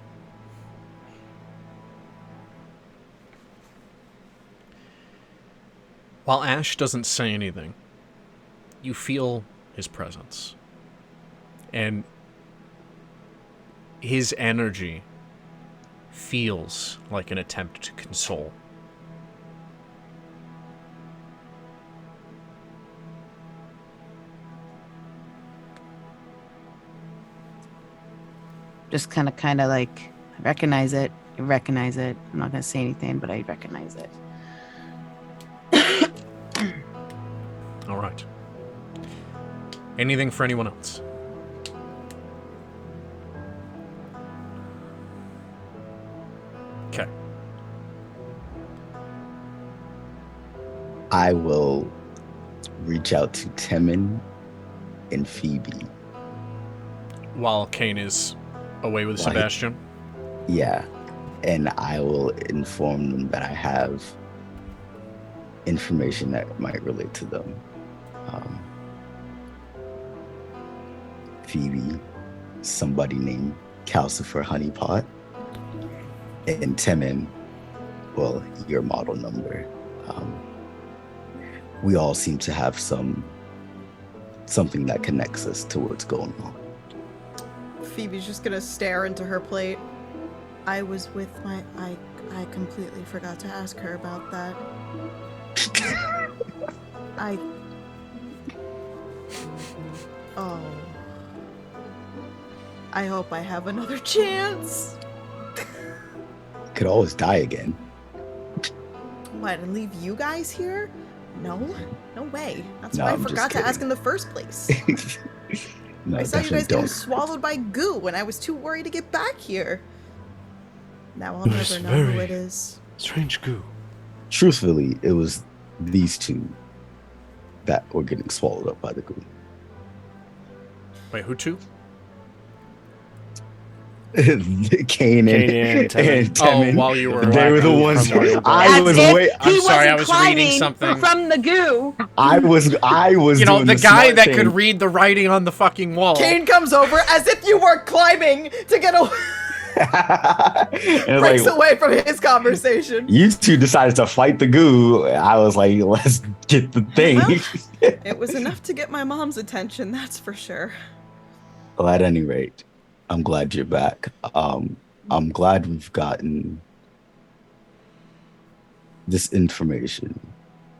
While Ash doesn't say anything, you feel his presence. And his energy feels like an attempt to console. Just kind of like, I recognize it. I'm not going to say anything, but I recognize it. All right. Anything for anyone else? Okay. I will reach out to Temin and Phoebe. While Kane is away with Like- Sebastian? Yeah. And I will inform them that I have information that might relate to them. Phoebe, somebody named Calcifer Honeypot, and Temin, well, your model number. We all seem to have something that connects us to what's going on. Phoebe's just gonna stare into her plate. I was with my... I completely forgot to ask her about that. Oh. I hope I have another chance. Could always die again. What, and leave you guys here? No way. That's No, why I I'm just forgot to kidding. ask in the first place. No, I saw you definitely guys getting don't. swallowed by goo when I was too worried to get back here. Now I'll It was never know who very- it is. Strange goo. Truthfully, it was these two that were getting swallowed up by the goo. Wait, who two? Kane and Temin. Temin. Oh, while you were They were the laughing ones. from Mario I Bros. was As if wait. I'm he sorry, I wasn't was reading climbing something. from the goo. I was. You know, doing the guy smart that thing. could read the writing on the fucking wall. Kane comes over as if you were climbing to get away. And Breaks like, away from his conversation. you two decided to fight the goo. I was like, let's get the thing. Well, it was enough to get my mom's attention, that's for sure. Well, at any rate, I'm glad you're back. I'm glad we've gotten this information,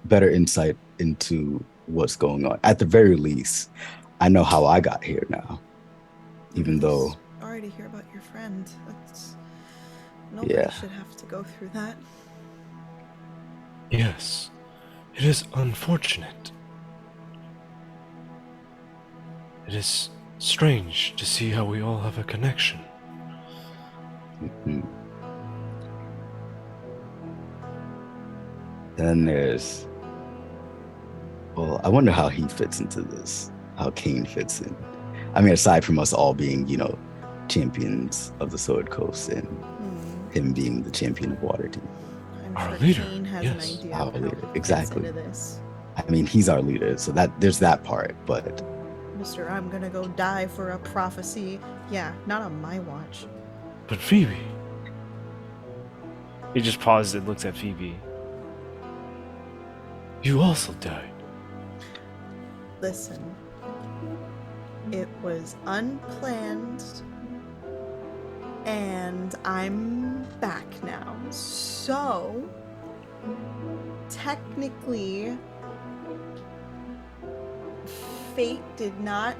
better insight into what's going on. At the very least, I know how I got here now. Even though, Sorry to hear about your friend. That's... Nobody Yeah. should have to go through that. Yes, it is unfortunate. It is strange to see how we all have a connection. mhm. Then there's, well, I wonder how he fits into this, how Kane fits in. I mean, aside from us all being, champions of the Sword Coast and him being the champion of Waterdeep. I'm Our sure leader, Kane has yes. an idea Our of how leader, he fits exactly. into this. I mean, he's our leader, so that there's that part, but Mr. I'm gonna go die for a prophecy. Yeah, not on my watch. But Phoebe. He just pauses and looks at Phoebe. You also died. Listen, it was unplanned, and I'm back now. So, technically, fate did not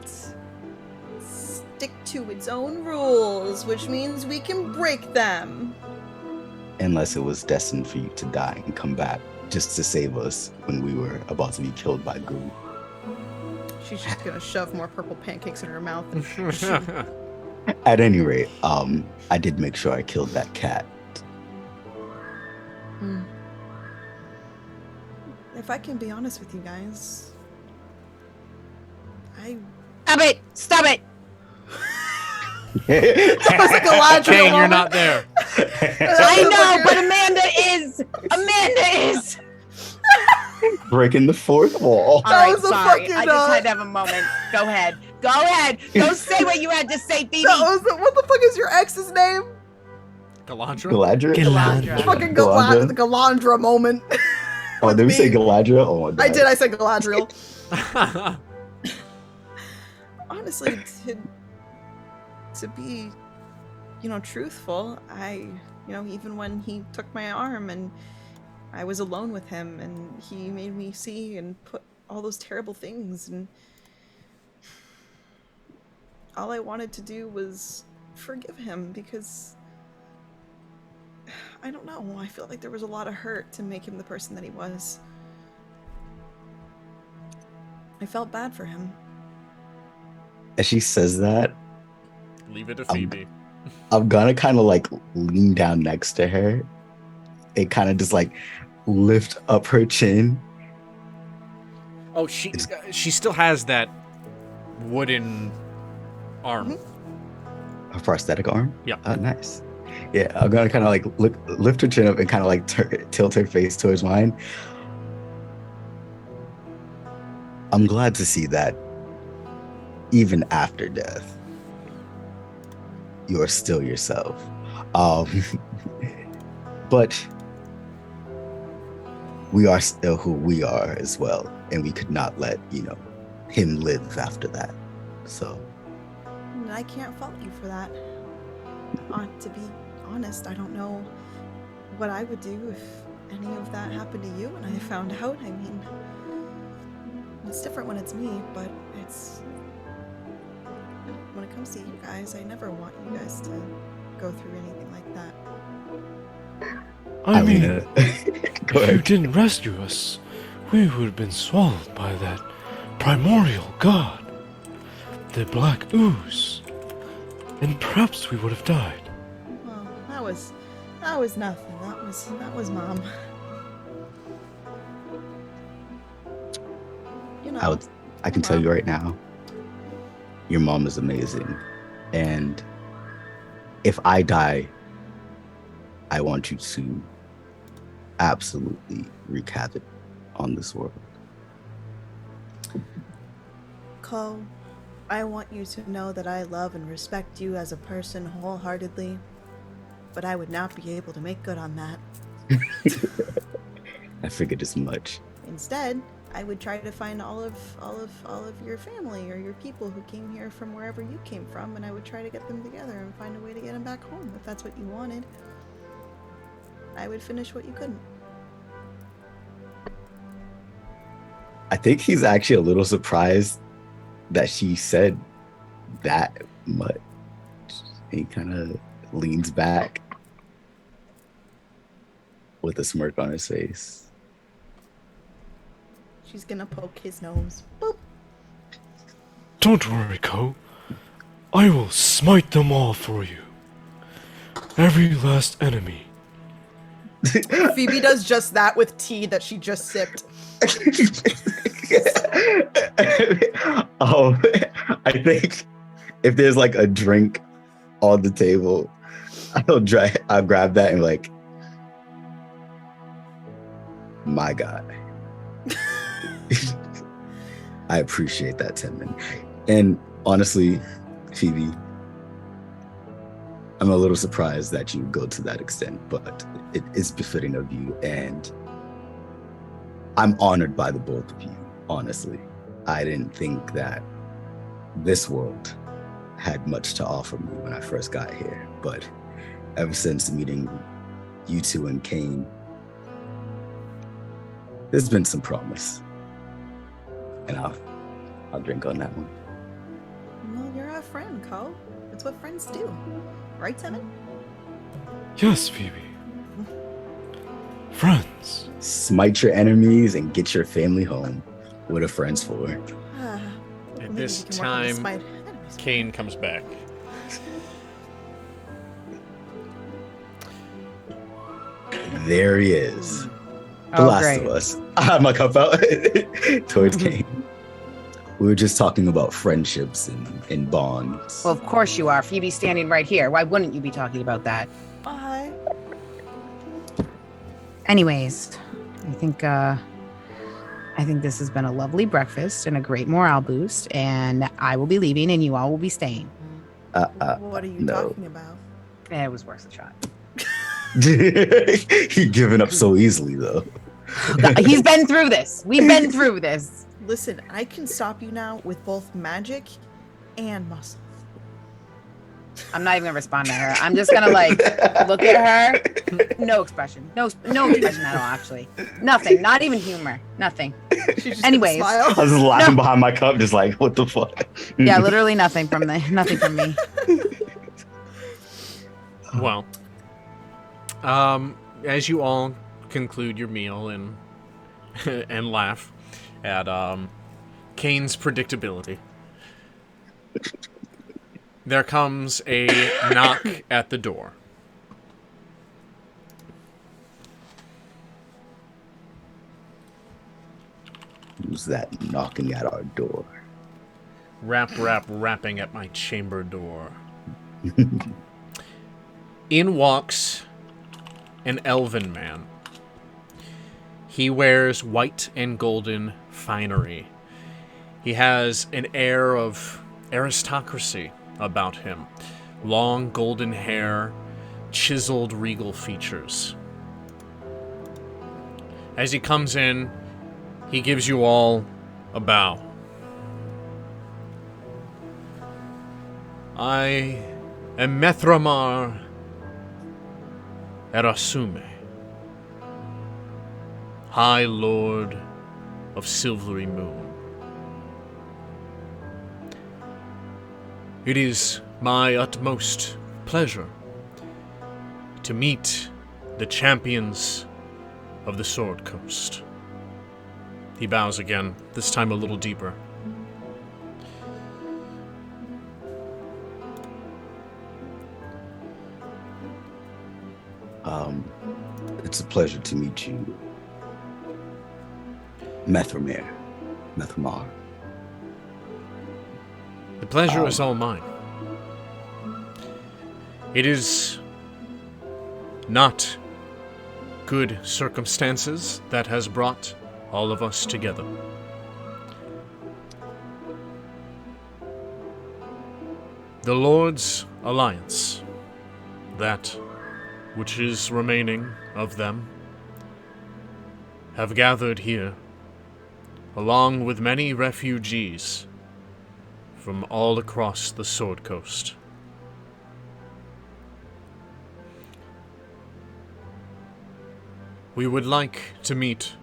stick to its own rules, which means we can break them. unless it was destined for you to die and come back just to save us when we were about to be killed by goo. She's just gonna shove more purple pancakes in her mouth. And At any rate, I did make sure I killed that cat. If I can be honest with you guys, Stop it! that was like a Galadriel Kane, you're moment. not there. I know, but Amanda is. Breaking the fourth wall. All right, was a sorry. fucking, I just had to have a moment. Go ahead. Go say what you had to say, Phoebe. What the fuck is your ex's name? Galadra? Galadriel? Fucking Galadra? Galandra moment. Oh, did we say Galadriel? Oh, my God. I did. I said Galadriel. Honestly, to be, truthful, even when he took my arm and I was alone with him and he made me see and put all those terrible things, and all I wanted to do was forgive him because I don't know, I feel like there was a lot of hurt to make him the person that he was. I felt bad for him. As she says that, Leave it to Phoebe. I'm gonna kind of like lean down next to her and kind of just like lift up her chin. Oh, she still has that wooden arm. Her prosthetic arm? Yeah. Oh, nice. Yeah, I'm gonna kind of like lift her chin up and kind of like tilt her face towards mine. I'm glad to see that even after death, you are still yourself. But we are still who we are as well, and we could not let him live after that. So And I can't fault you for that. To be honest, I don't know what I would do if any of that happened to you and I found out. I mean, it's different when it's me, but when it comes to you guys, I never want you guys to go through anything like that. I mean, go if you ahead. didn't rescue us, we would have been swallowed by that primordial god, the black ooze, and perhaps we would have died. Well, that was nothing. That was Mom. I can tell you right now, your mom is amazing. And if I die, I want you to absolutely wreak havoc on this world. Cole, I want you to know that I love and respect you as a person wholeheartedly, but I would not be able to make good on that. I figured as much. Instead, I would try to find all of your family or your people who came here from wherever you came from, and I would try to get them together and find a way to get them back home if that's what you wanted. I would finish what you couldn't. I think he's actually a little surprised that she said that much. He kind of leans back with a smirk on his face. She's gonna poke his nose. Boop. Don't worry, Ko. I will smite them all for you. Every last enemy. Phoebe does just that with tea that she just sipped. I think if there's like a drink on the table, I'll grab that and be like, my God. I appreciate that, Timon. And honestly, Phoebe, I'm a little surprised that you go to that extent, but it is befitting of you, and I'm honored by the both of you, honestly. I didn't think that this world had much to offer me when I first got here, but ever since meeting you two and Kane, there's been some promise. And I'll drink on that one. Well, you're a friend, Cole. That's what friends do. Right, Timon? Yes, Phoebe. Friends. Smite your enemies and get your family home. What are friends for? Maybe this we can work on this time, spider enemies. Kane comes back. There he is. The Oh, Last great. of Us. I have my cup out towards Kane. We were just talking about friendships and bonds. Well, of course you are. Phoebe's standing right here. Why wouldn't you be talking about that? Bye. Anyways, I think this has been a lovely breakfast and a great morale boost, and I will be leaving and you all will be staying. What are you no. talking about? It was worth a shot. He giving up so easily, though. He's been through this. We've been through this. Listen, I can stop you now with both magic and muscle. I'm not even gonna respond to her. I'm just gonna like look at her. No expression. No expression at all. Actually, nothing. Not even humor. Nothing. She's just Anyways. gonna smile. I was just laughing behind my cup, just like, what the fuck? Yeah, literally nothing from me. Well, as you all conclude your meal and and laugh at Kane's predictability, there comes a knock at the door. Who's that knocking at our door? Rapping at my chamber door. In walks an elven man. He wears white and golden finery. He has an air of aristocracy about him. Long golden hair, chiseled regal features. As he comes in, he gives you all a bow. I am Methramar Erasume, High Lord of Silvery Moon. It is my utmost pleasure to meet the champions of the Sword Coast. He bows again, this time a little deeper. It's a pleasure to meet you, Methramar. The pleasure is all mine. It is not good circumstances that has brought all of us together. The Lord's Alliance, that which is remaining of them, have gathered here, along with many refugees from all across the Sword Coast. We would like to meet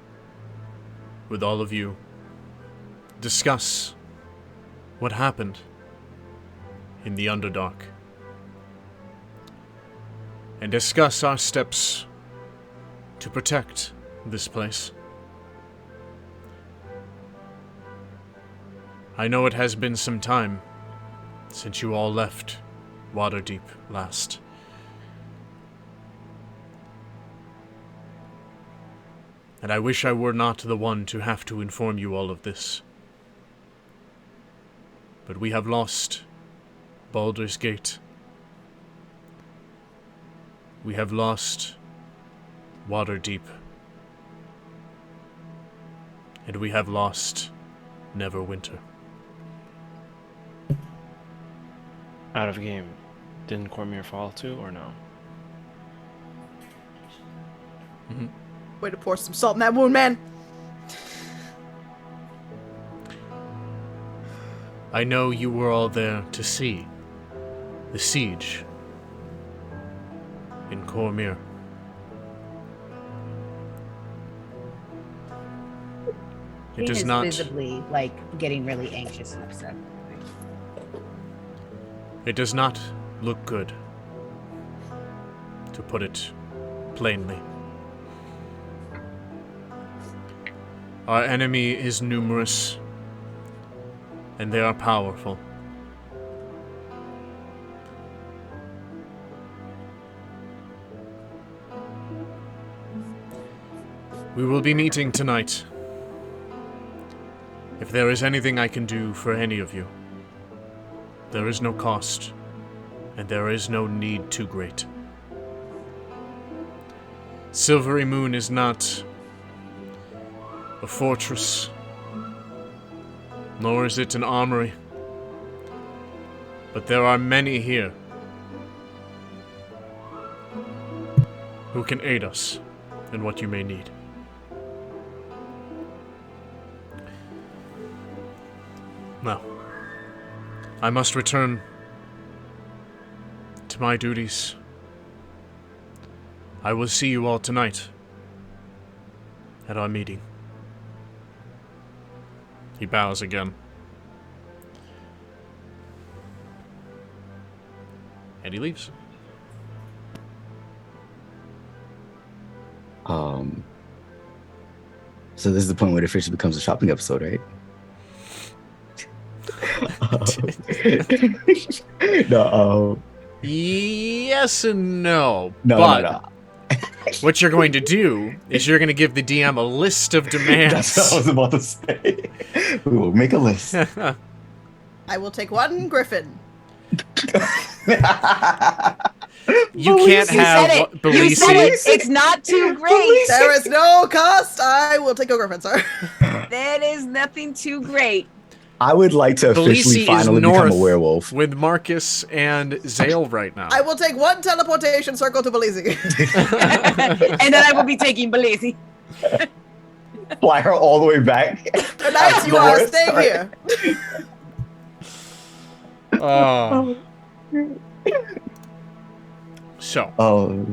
with all of you, discuss what happened in the Underdark, and discuss our steps to protect this place. I know it has been some time since you all left Waterdeep last. And I wish I were not the one to have to inform you all of this. But we have lost Baldur's Gate. We have lost Waterdeep. And we have lost Neverwinter. Out of game, didn't Cormyr fall too, or no? Mm-hmm. Way to pour some salt in that wound, man. I know you were all there to see the siege in Cormyr. It does He is not. visibly like getting really anxious and upset. It does not look good, to put it plainly. Our enemy is numerous, and they are powerful. We will be meeting tonight. If there is anything I can do for any of you, there is no cost, and there is no need too great. Silvery Moon is not a fortress, nor is it an armory, but there are many here who can aid us in what you may need. Now, I must return to my duties. I will see you all tonight at our meeting. He bows again. And he leaves. So this is the point where it officially becomes a shopping episode, right? No. Yes and no. No, but no. what you're going to do is you're going to give the DM a list of demands. That's what I was about to say. We will make a list. I will take one griffin. You can't have You Belisi. said it. It's not too great. There is no cost. I will take a griffin, sir. There is nothing too great. I would like to officially Belisi is finally become north a werewolf. with Marcus and Zale right now. I will take one teleportation circle to Belize. And then I will be taking Belisi. Fly her all the way back. Tonight you are staying here. So, Oh.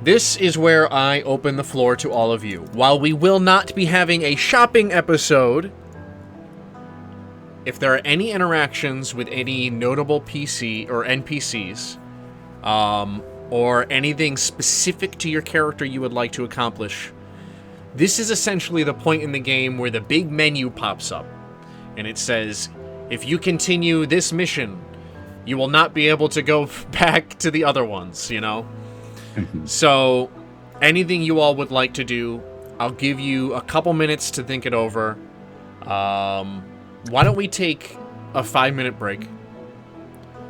this is where I open the floor to all of you. While we will not be having a shopping episode, if there are any interactions with any notable PC or NPCs, or anything specific to your character you would like to accomplish, this is essentially the point in the game where the big menu pops up, and it says, if you continue this mission, you will not be able to go back to the other ones, you know? So, anything you all would like to do, I'll give you a couple minutes to think it over. Why don't we take a 5-minute break?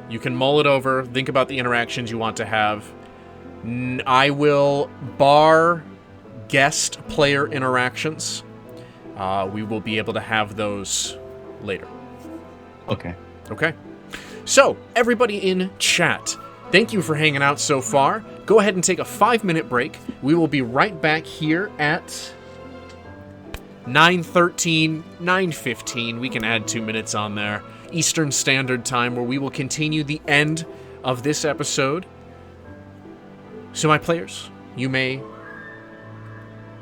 You can mull it over, think about the interactions you want to have. I will bar guest player interactions. We will be able to have those later. Okay. Okay? So, everybody in chat, thank you for hanging out so far. Go ahead and take a 5-minute break. We will be right back here at 9:13, 9:15. We can add 2 minutes on there. Eastern Standard Time, where we will continue the end of this episode. So, my players, you may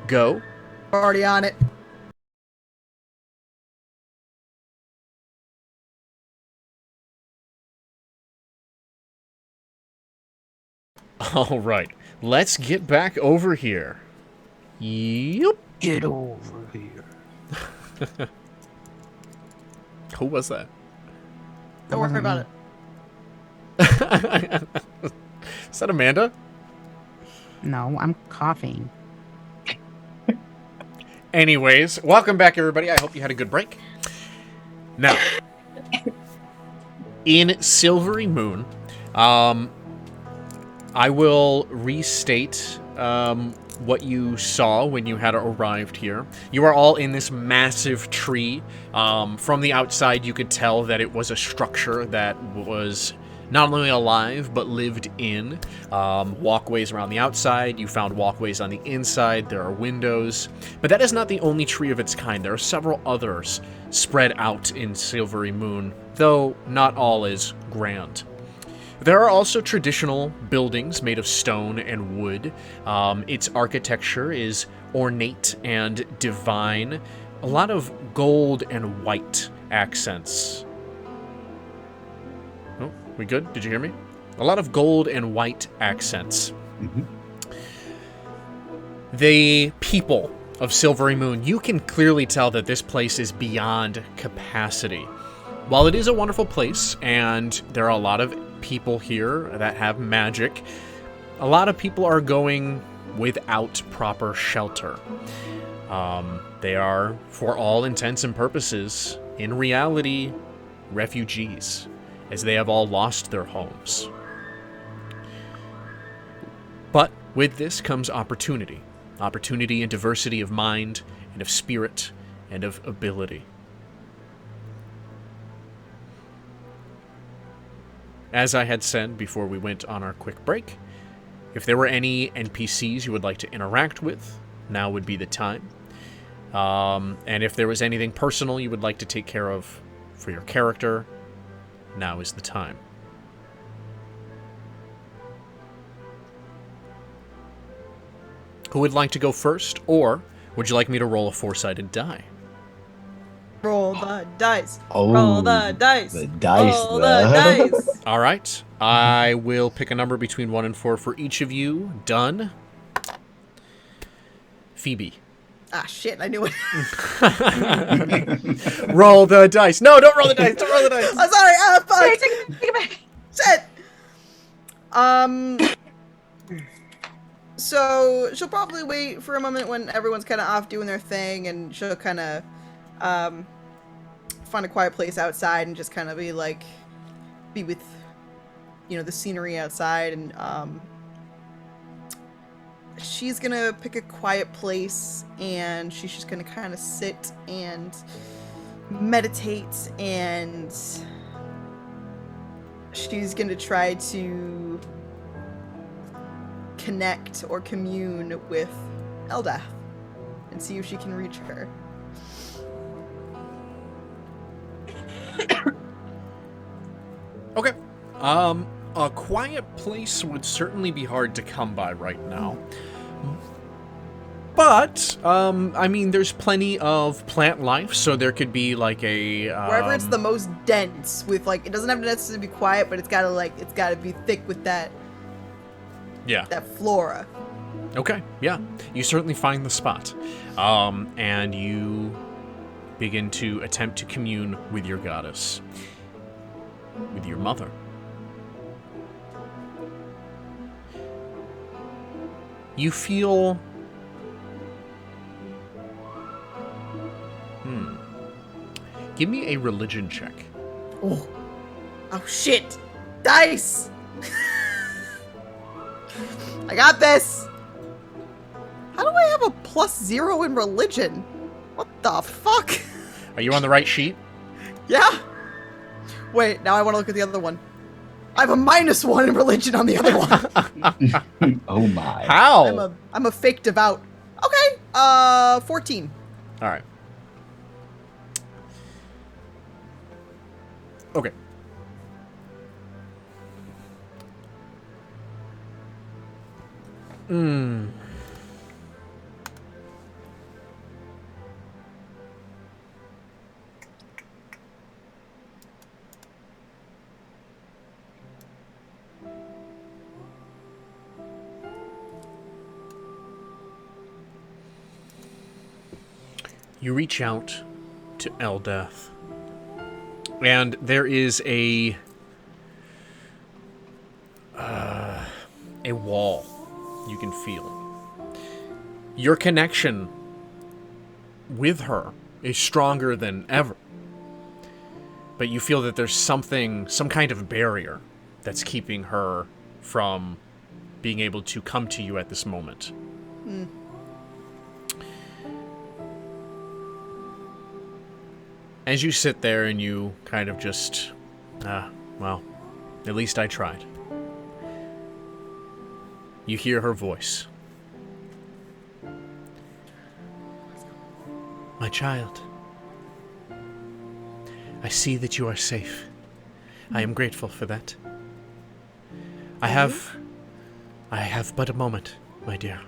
go. Already on it. All right, let's get back over here. Yep. Get over here. Who was that? Don't worry about it. Is that Amanda? No, I'm coughing. Anyways, welcome back, everybody. I hope you had a good break. Now, in Silvery Moon, I will restate what you saw when you had arrived here. You are all in this massive tree. From the outside, you could tell that it was a structure that was not only alive, but lived in. Walkways around the outside. You found walkways on the inside. There are windows. But that is not the only tree of its kind. There are several others spread out in Silvery Moon, though not all is grand. There are also traditional buildings made of stone and wood. Its architecture is ornate and divine. A lot of gold and white accents. Oh, we good? Did you hear me? A lot of gold and white accents. Mm-hmm. The people of Silvery Moon, you can clearly tell that this place is beyond capacity. While it is a wonderful place, and there are a lot of people here that have magic, a lot of people are going without proper shelter. They are, for all intents and purposes, in reality, refugees, as they have all lost their homes. But with this comes opportunity. Opportunity and diversity of mind, and of spirit, and of ability. As I had said before we went on our quick break, if there were any NPCs you would like to interact with, now would be the time. And if there was anything personal you would like to take care of for your character, now is the time. Who would like to go first, or would you like me to roll a 4-sided die? Roll the dice. Oh, Roll the dice. the dice, Roll though. the dice. All right. I will pick a number between 1 and 4 for each of you. Done. Phoebe. Ah, shit, I knew it. Roll the dice. No, don't roll the dice. Don't roll the dice. I'm sorry. Ah, fuck. Sorry, take it back. Shit. So she'll probably wait for a moment when everyone's kind of off doing their thing, and she'll kind of find a quiet place outside and just kind of be with, the scenery outside, and she's gonna pick a quiet place, and she's just gonna kind of sit and meditate, and she's gonna try to connect or commune with Eldath and see if she can reach her. Okay. A quiet place would certainly be hard to come by right now. But, there's plenty of plant life, so there could be like a... wherever it's the most dense with, it doesn't have to necessarily be quiet, but it's gotta be thick with that flora. Okay, yeah. You certainly find the spot. And you begin to attempt to commune with your goddess. With your mother. You feel... Give me a religion check. Oh shit! Dice! I got this! How do I have a +0 in religion? What the fuck? Are you on the right sheet? Yeah. Wait, now I want to look at the other one. I have a -1 in religion on the other one. Oh my. How? I'm a fake devout. Okay, 14. All right. Okay. You reach out to Eldath, and there is a wall you can feel. Your connection with her is stronger than ever, but you feel that there's some kind of barrier that's keeping her from being able to come to you at this moment. As you sit there and you kind of just, well, at least I tried. You hear her voice. My child, I see that you are safe. I am grateful for that. I have but a moment, my dear.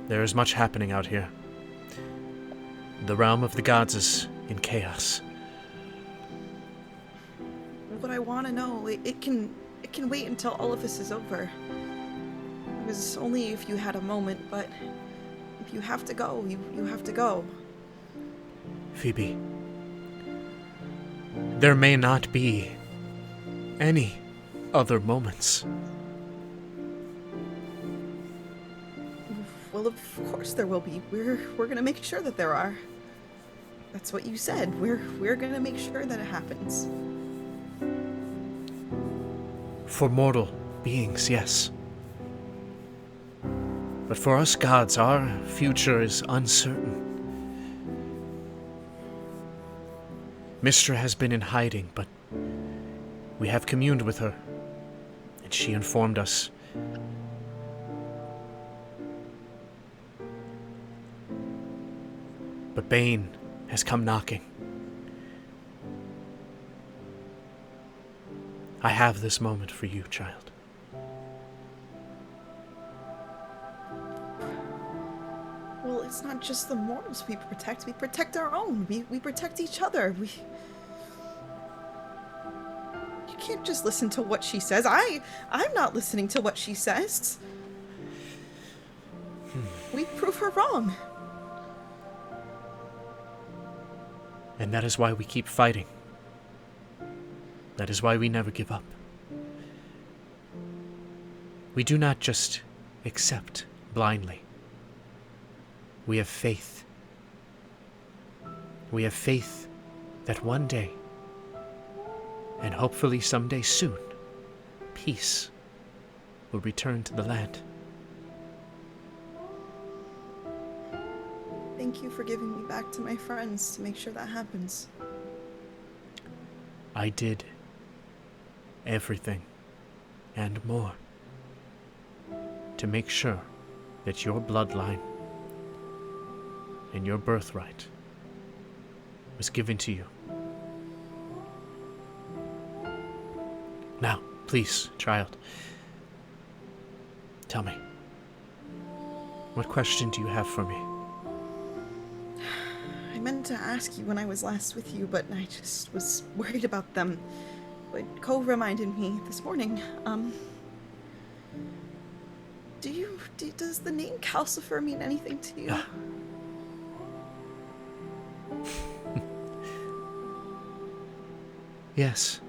There is much happening out here. The realm of the gods is in chaos. What I want to know, it can wait until all of this is over. was only if you had a moment, but if you have to go, you have to go. Phoebe, there may not be any other moments. Well, of course there will be. We're gonna make sure that there are. That's what you said. We're gonna make sure that it happens. For mortal beings, yes. But for us gods, our future is uncertain. Mystra has been in hiding, but we have communed with her, and she informed us. But Bane has come knocking. I have this moment for you, child. Well, it's not just the mortals we protect our own. We protect each other. You can't just listen to what she says. I'm not listening to what she says. We prove her wrong. And that is why we keep fighting. That is why we never give up. We do not just accept blindly. We have faith. We have faith that one day, and hopefully someday soon, peace will return to the land. Thank you for giving me back to my friends to make sure that happens. I did everything and more to make sure that your bloodline and your birthright was given to you. Now, please, child, tell me, what question do you have for me? I meant to ask you when I was last with you, but I just was worried about them. But Cole reminded me this morning, does the name Calcifer mean anything to you? Yes.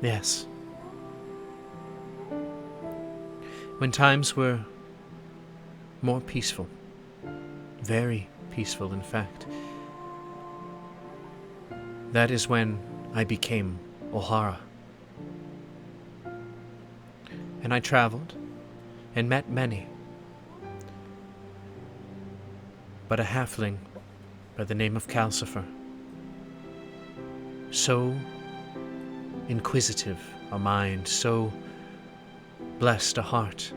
Yes. When times were more peaceful, very peaceful, in fact, that is when I became O'Hara. And I traveled and met many. But a halfling by the name of Calcifer, so inquisitive a mind, so blessed a heart.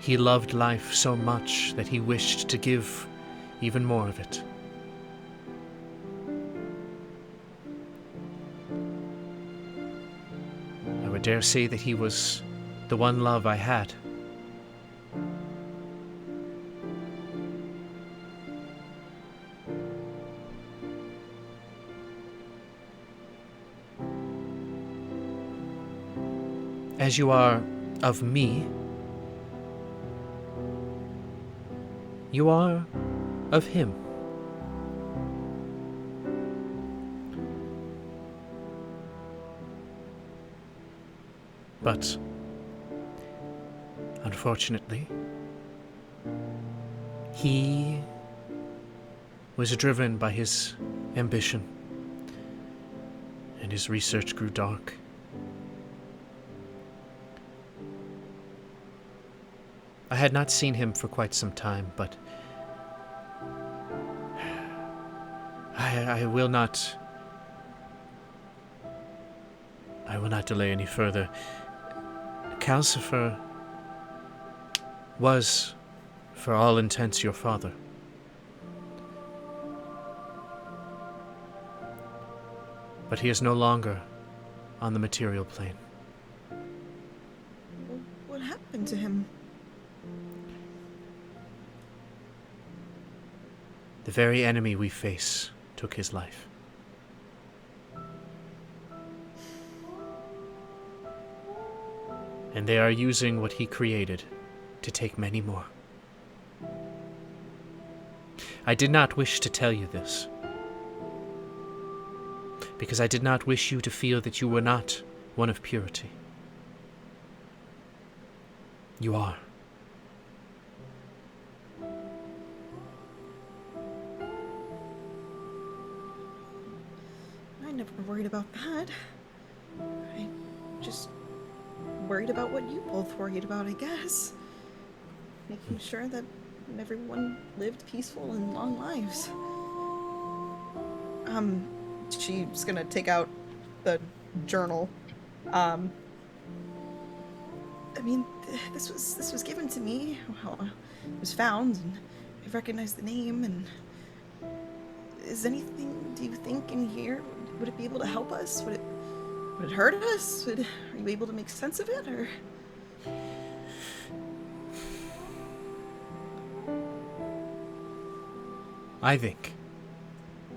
He loved life so much that he wished to give even more of it. I would dare say that he was the one love I had. As you are of me, you are of him. But, unfortunately, he was driven by his ambition, and his research grew dark. I had not seen him for quite some time, but I will not delay any further. Calcifer was, for all intents, your father. But he is no longer on the material plane. What happened to him? The very enemy we face took his life. And they are using what he created to take many more. I did not wish to tell you this, because I did not wish you to feel that you were not one of purity. You are. I never worried about that. I just worried about what you both worried about, I guess. Making sure that everyone lived peaceful and long lives. She's gonna take out the journal. I mean, this was given to me. Well, it was found, and I recognized the name. And is anything? Do you think in here would it be able to help us? Would it hurt us? Are you able to make sense of it, or? I think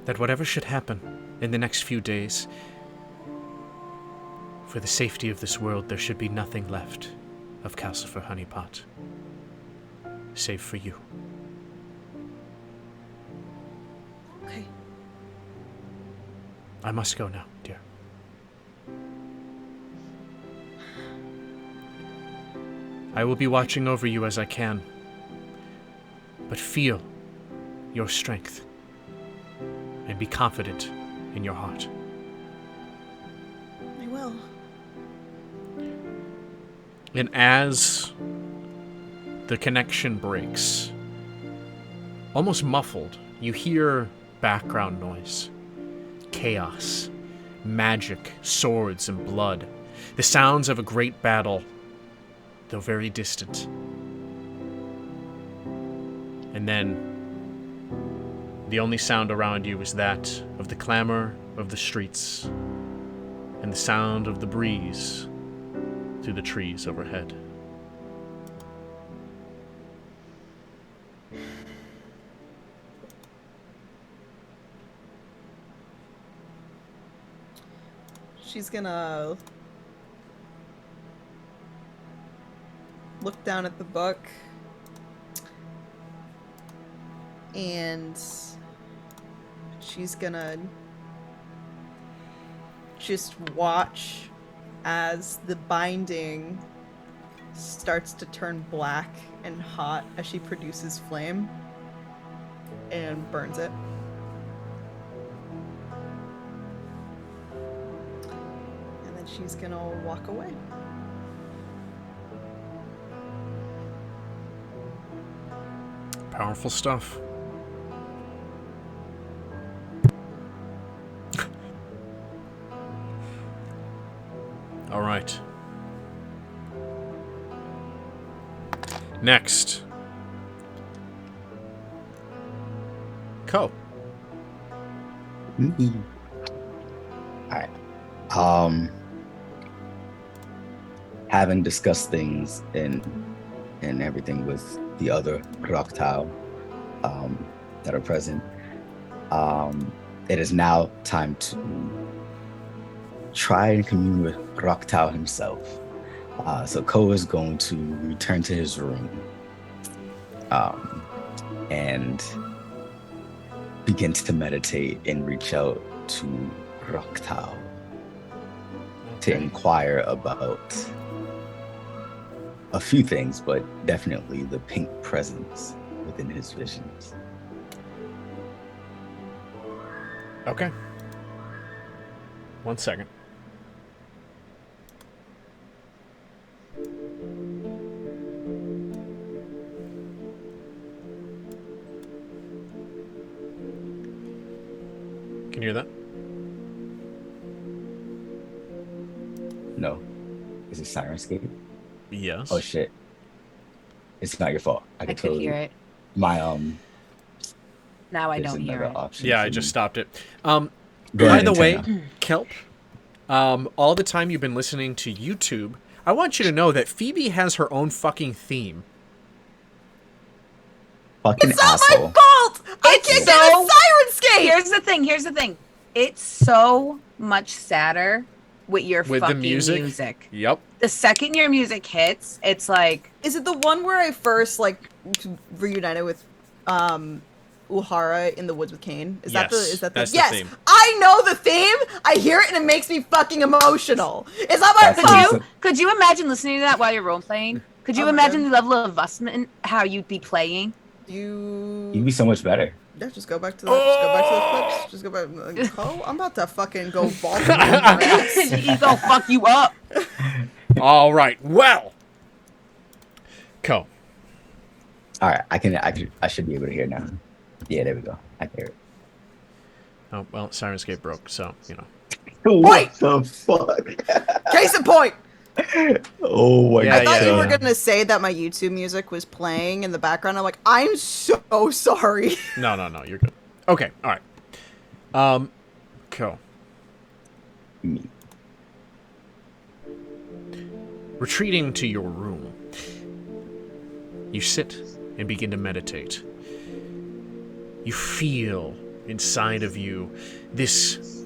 that whatever should happen in the next few days, for the safety of this world, there should be nothing left of Calcifer Honeypot, save for you. Okay. I must go now, dear. I will be watching over you as I can, but feel your strength and be confident in your heart. I will. And as the connection breaks, almost muffled, you hear background noise, chaos, magic, swords, and blood, the sounds of a great battle, though very distant. And then the only sound around you is that of the clamor of the streets and the sound of the breeze through the trees overhead. She's gonna look down at the book and she's gonna just watch as the binding starts to turn black and hot as she produces flame and burns it. And then she's gonna walk away. Powerful stuff. All right. Next. Co. Alright. Having discussed things and everything with the other Roktal that are present, it is now time to try and commune with Roktal himself. So Ko is going to return to his room and begins to meditate and reach out to Roktal to inquire about a few things, but definitely the pink presence within his visions. Okay. 1 second. Can you hear that? No. Is it Syrinscape? Yes. Oh shit. It's not your fault. I could hear it. My Now I there's don't hear another it. option Yeah, for I just me. stopped it. Go By ahead the and way, turn Kelp, all the time you've been listening to YouTube, I want you to know that Phoebe has her own fucking theme. Fucking It's not asshole. my fault! I can't get a so- Syrinscape! Here's the thing. It's so much sadder with your With the fucking music? Yep. The second your music hits, it's like... Is it the one where I first, like, reunited with, Uhara in the woods with Cain? Is that Yes, that's the theme. I know the theme! I hear it and it makes me fucking emotional. It's not my fault! Could you imagine listening to that while you're role-playing? Could you imagine the level of investment, how you'd be playing? You'd be so much better. Yeah, just go back to the clips. Just go back. Oh, I'm about to fucking go ball your ass. He's gonna fuck you up. All right. Well, Co. All right, I should be able to hear now. Yeah, there we go. I can hear it. Oh well, Syrinscape broke, so you know. What the fuck? Case in point. Oh my god! I thought you were gonna say that my YouTube music was playing in the background. I'm like, I'm so sorry. No, you're good. Okay, all right. Co. Me. Retreating to your room, you sit and begin to meditate. You feel inside of you this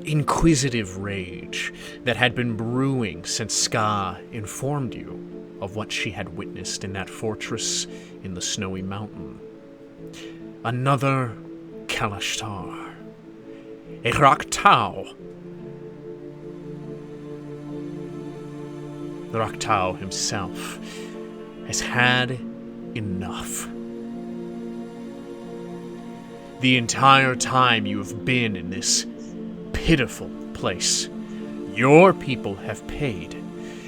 inquisitive rage that had been brewing since Ska informed you of what she had witnessed in that fortress in the snowy mountain. Another Kalashtar. A Raktau. The Raktau himself has had enough. The entire time you have been in this pitiful place, your people have paid.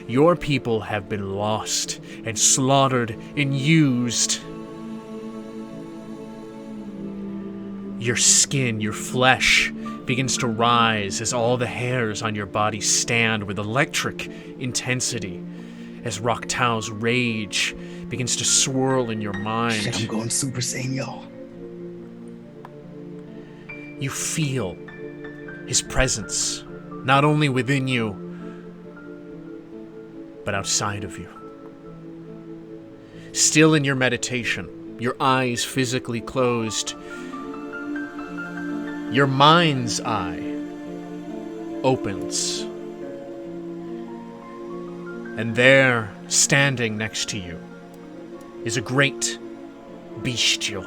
Your people have been lost and slaughtered and used. Your skin, your flesh, begins to rise as all the hairs on your body stand with electric intensity, as Raktau's rage begins to swirl in your mind. Shit, I'm going Super Saiyan, yo. You feel his presence, not only within you, but outside of you. Still in your meditation, your eyes physically closed, your mind's eye opens. And there, standing next to you, is a great, bestial,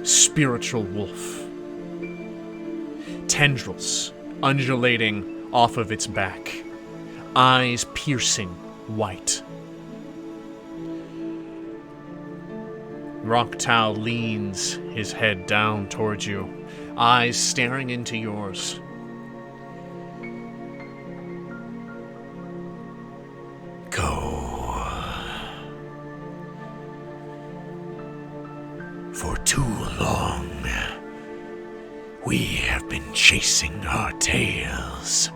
spiritual wolf. Tendrils undulating off of its back, eyes piercing white. Raktau leans his head down towards you, eyes staring into yours. Go. For too long, we have been chasing our tails.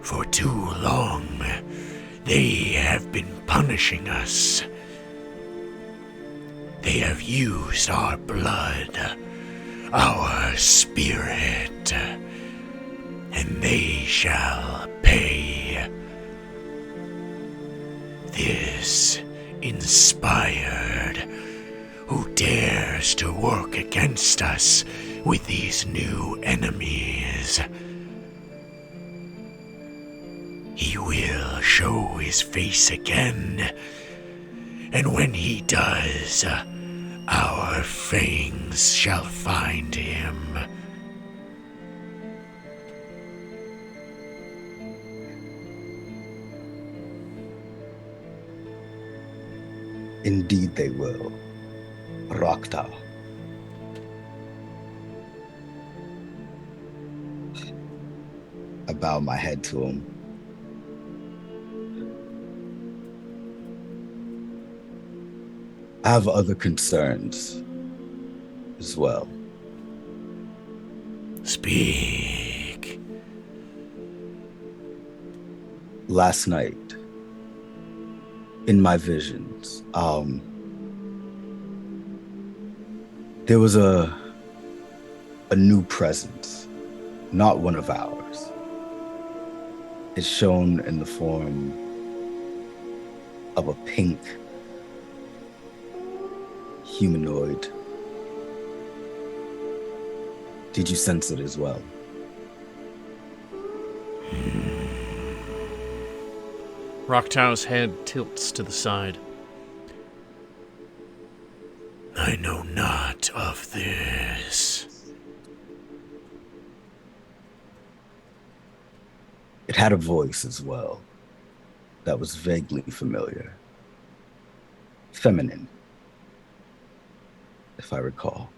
For too long, they have been punishing us. They have used our blood, our spirit, and they shall pay. This inspired who dares to work against us with these new enemies. He will show his face again, and when he does, our fangs shall find him. Indeed they will. Rakta. I bow my head to him. I have other concerns as well. Speak. Last night, in my visions, there was a new presence, not one of ours. It's shown in the form of a pink humanoid Did you sense it as well? Roktao's head tilts to the side. I know not of this. It had a voice as well that was vaguely familiar. Feminine, if I recall.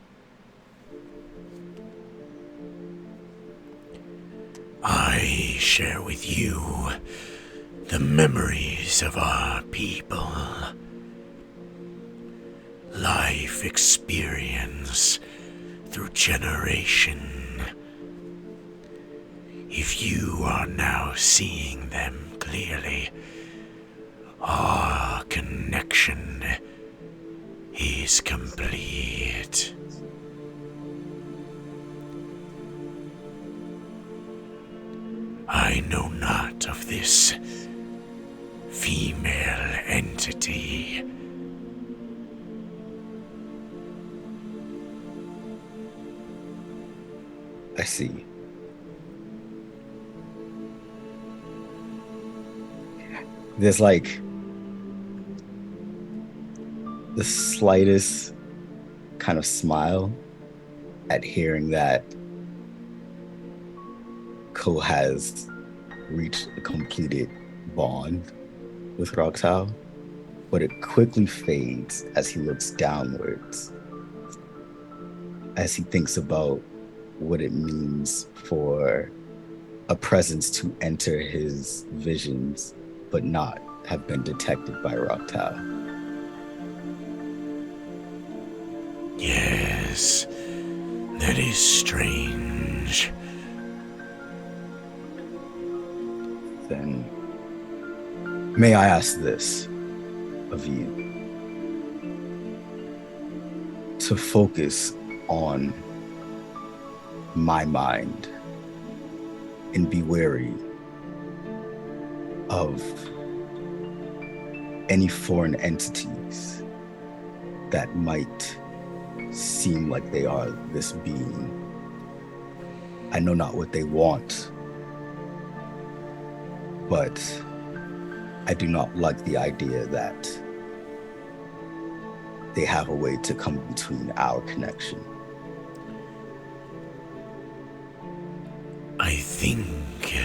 I share with you the memories of our people. Life experience through generation. If you are now seeing them clearly, our connection is complete. I know not of this female entity. I see. There's like the slightest kind of smile at hearing that Ko has reached a completed bond with Roxal, but it quickly fades as he looks downwards, as he thinks about what it means for a presence to enter his visions but not have been detected by Roxal. Yes, that is strange. Then may I ask this of you? To focus on my mind and be wary of any foreign entities that might seem like they are this being. I know not what they want, but I do not like the idea that they have a way to come between our connection. I think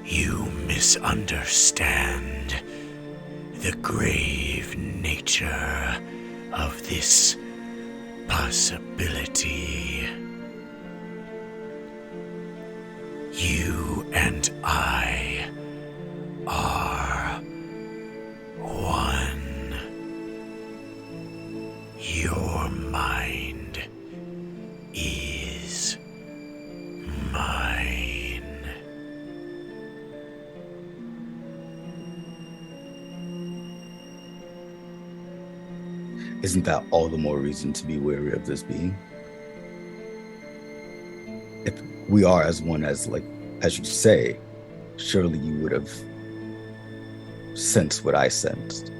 you misunderstand the grave nature of this possibility. You and I are one. Your mind is mine. Isn't that all the more reason to be wary of this being? If we are as one as you say, surely you would have sensed what I sensed,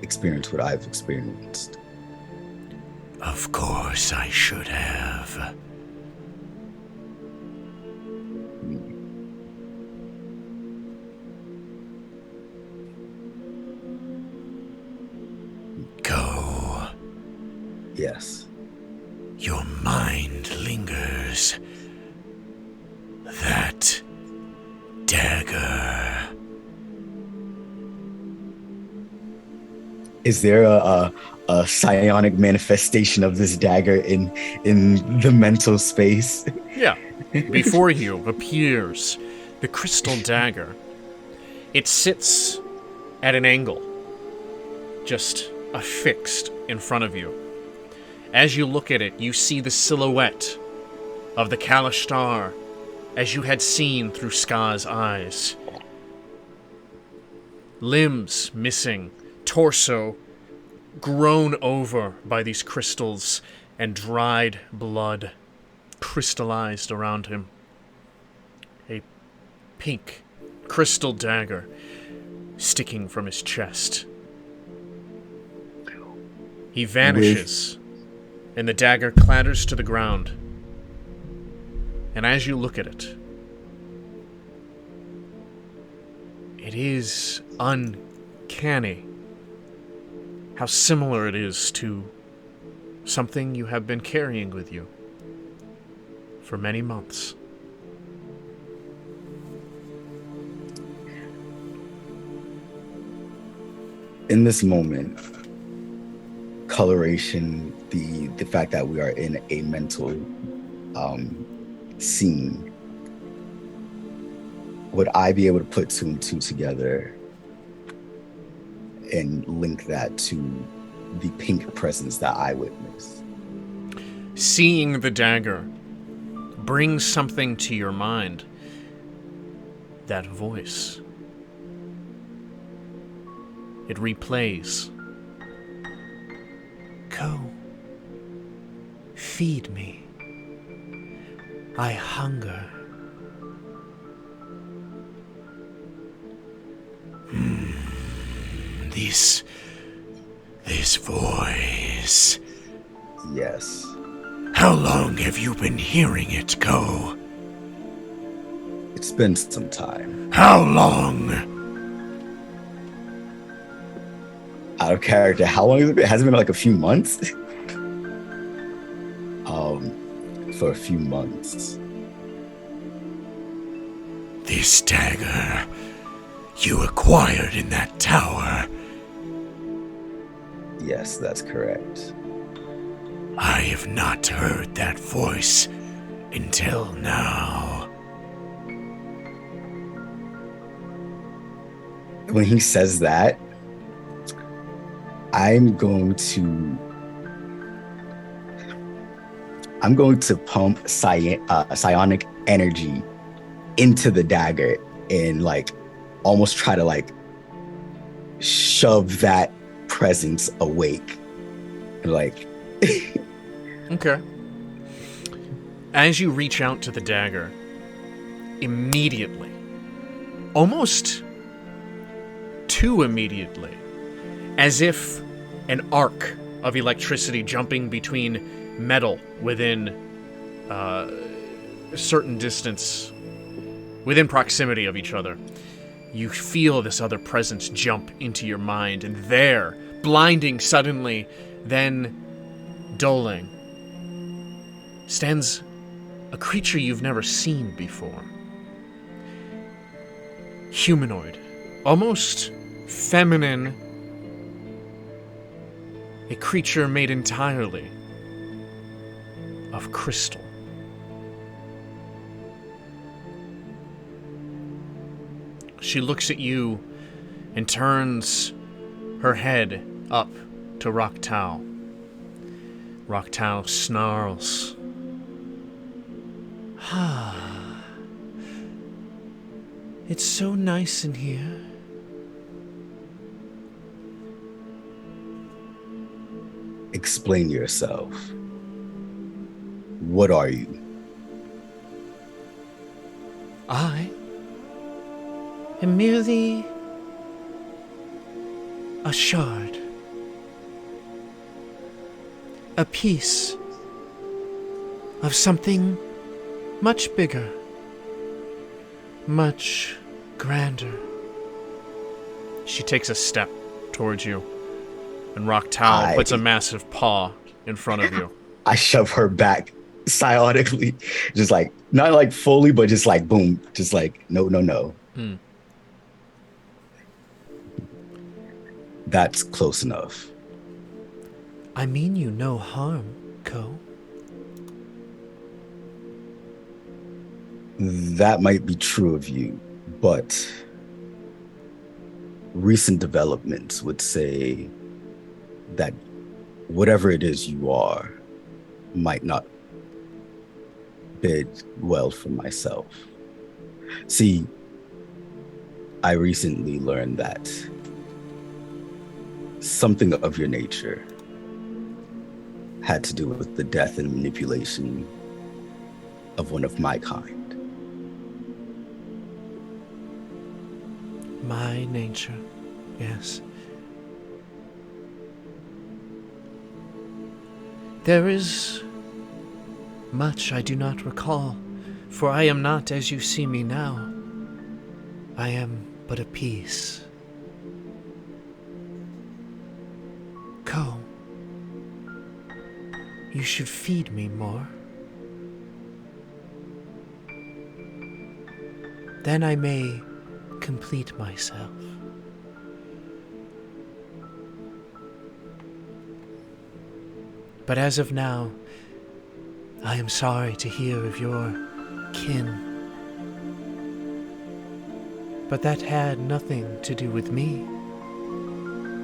experienced what I've experienced. Of course I should have. Go. Yes. Your mind lingers. That dagger. Is there a psionic manifestation of this dagger in the mental space? Yeah. Before you appears the crystal dagger. It sits at an angle, just affixed in front of you. As you look at it, you see the silhouette of the Kalashtar as you had seen through Ska's eyes. Limbs missing, torso grown over by these crystals, and dried blood crystallized around him. A pink crystal dagger sticking from his chest. He vanishes, and the dagger clatters to the ground, And as you look at it, it is uncanny how similar it is to something you have been carrying with you for many months. In this moment, coloration, the fact that we are in a mental scene, would I be able to put two and two together and link that to the pink presence that I witnessed? Seeing the dagger brings something to your mind. That voice. It replays. Go. Feed me. I hunger. This voice. Yes. How long have you been hearing it, Go? It's been some time. How long? Out of character, how long has it been? Has it been like a few months? For a few months. This dagger you acquired in that tower. Yes, that's correct. I have not heard that voice until now. When he says that, I'm going to pump psionic energy into the dagger and like almost try to like shove that presence awake. Like Okay. As you reach out to the dagger, immediately, almost too immediately, as if an arc of electricity jumping between metal within a certain distance, within proximity of each other, you feel this other presence jump into your mind, and there, blinding suddenly, then dulling, stands a creature you've never seen before. Humanoid, almost feminine, a creature made entirely of crystal. She looks at you and turns her head up to Roktau. Roktau snarls. It's so nice in here. Explain yourself. What are you? I am merely a shard. A piece of something much bigger, much grander. She takes a step towards you, and Roktau puts a massive paw in front of you. I shove her back psionically, just like, not like fully, but just like, boom, just like, no. That's close enough. I mean you no harm, Ko. That might be true of you, but recent developments would say that whatever it is you are might not bid well for myself. See, I recently learned that something of your nature had to do with the death and manipulation of one of my kind. My nature, yes. There is much I do not recall For I am not as you see me now. I am but a piece. Ko, you should feed me more. Then I may complete myself. But as of now, I am sorry to hear of your kin. But that had nothing to do with me.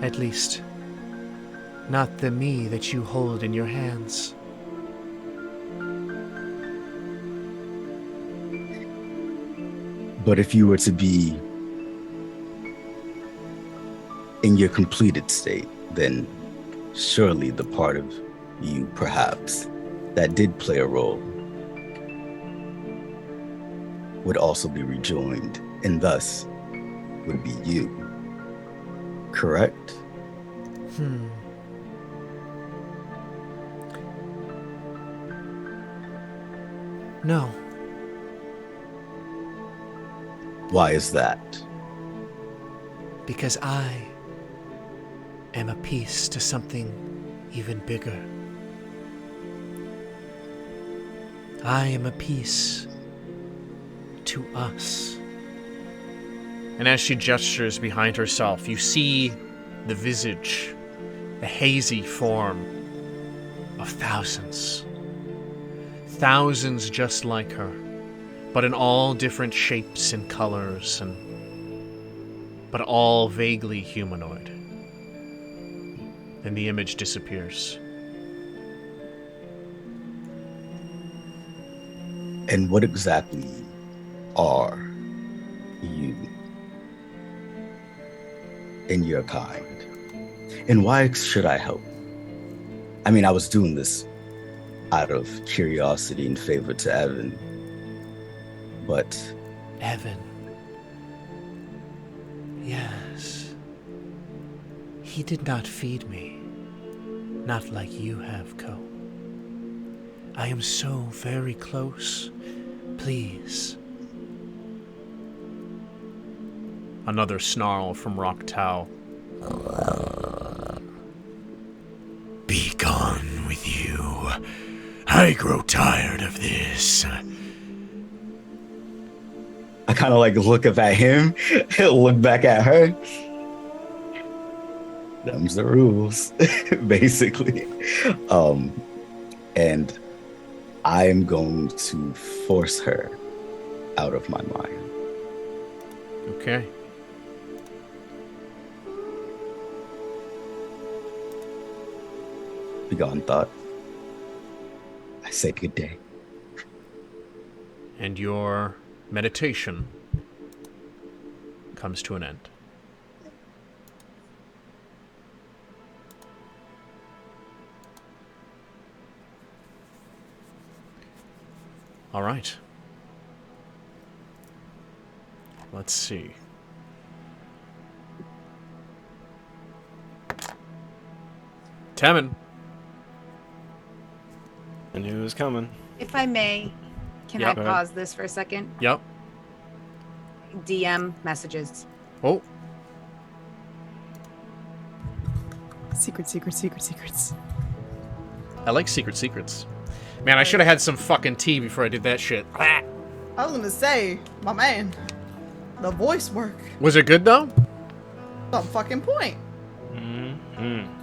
At least, not the me that you hold in your hands. But if you were to be in your completed state, then surely the part of you, perhaps, that did play a role would also be rejoined, and thus would be you. Correct? No. Why is that? Because I am a piece to something even bigger. I am a piece to us. And as she gestures behind herself, you see the visage, the hazy form of thousands. Thousands just like her, but in all different shapes and colors, but all vaguely humanoid. Then the image disappears. And what exactly are you and your kind? And why should I help? I mean, I was doing this out of curiosity and favor to Evan, but... Evan. Yes. He did not feed me. Not like you have, Ko. I am so very close. Please. Another snarl from Rock Tao. Be gone with you. I grow tired of this. I kind of like look up at him, look back at her. Them's the rules, basically. And I'm going to force her out of my mind. Okay. Be gone, thought. I say good day. And your meditation comes to an end. All right. Let's see. Temin. I knew it was coming. If I may, can Yeah, I go ahead. pause this for a second? Yep. DM messages. Oh, Secrets. I like secrets. Man, I should have had some fucking tea before I did that shit. I was gonna say, my man, the voice work. Was it good though? Some fucking point. Mm-hmm.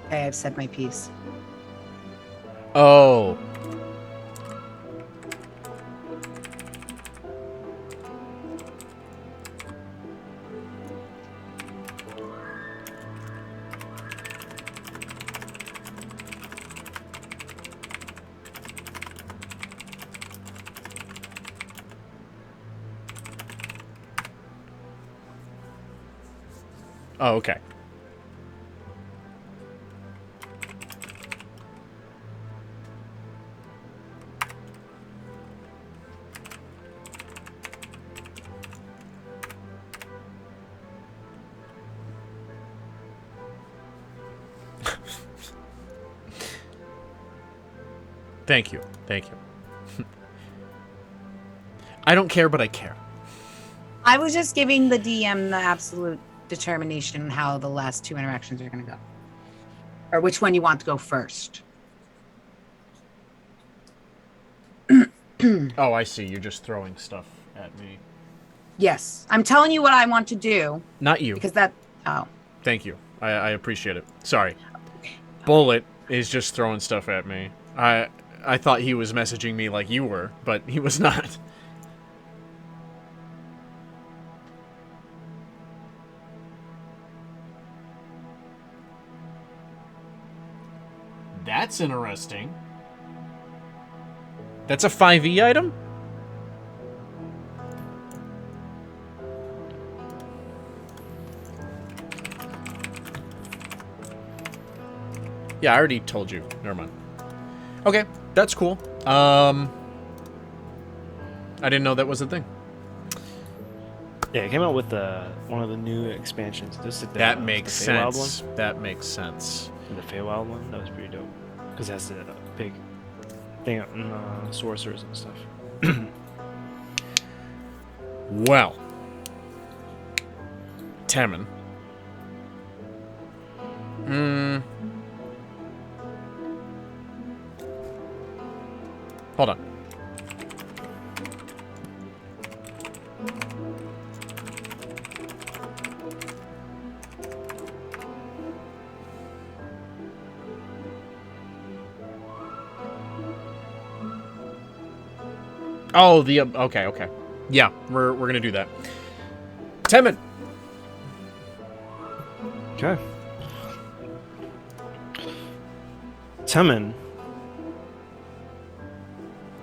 Okay, I've said my piece. Oh. Oh, okay. Thank you. Thank you. I don't care, but I care. I was just giving the DM the absolute determination on how the last two interactions are going to go. Or which one you want to go first. Oh, I see. You're just throwing stuff at me. Yes. I'm telling you what I want to do. Not you. Because that... Oh. Thank you. I appreciate it. Sorry. Bullet is just throwing stuff at me. I thought he was messaging me like you were, but he was not. That's interesting. That's a 5e item? Yeah, I already told you. Never mind. Okay, that's cool. I didn't know that was a thing. Yeah, it came out with one of the new expansions. This is That makes the Feywild sense. That makes sense. one. The Feywild one, that was pretty dope. Because it has the big thing on sorcerers and stuff. Well. Temin. Hold on. Oh, the okay. Yeah, we're gonna do that. Temin. Okay. Temin,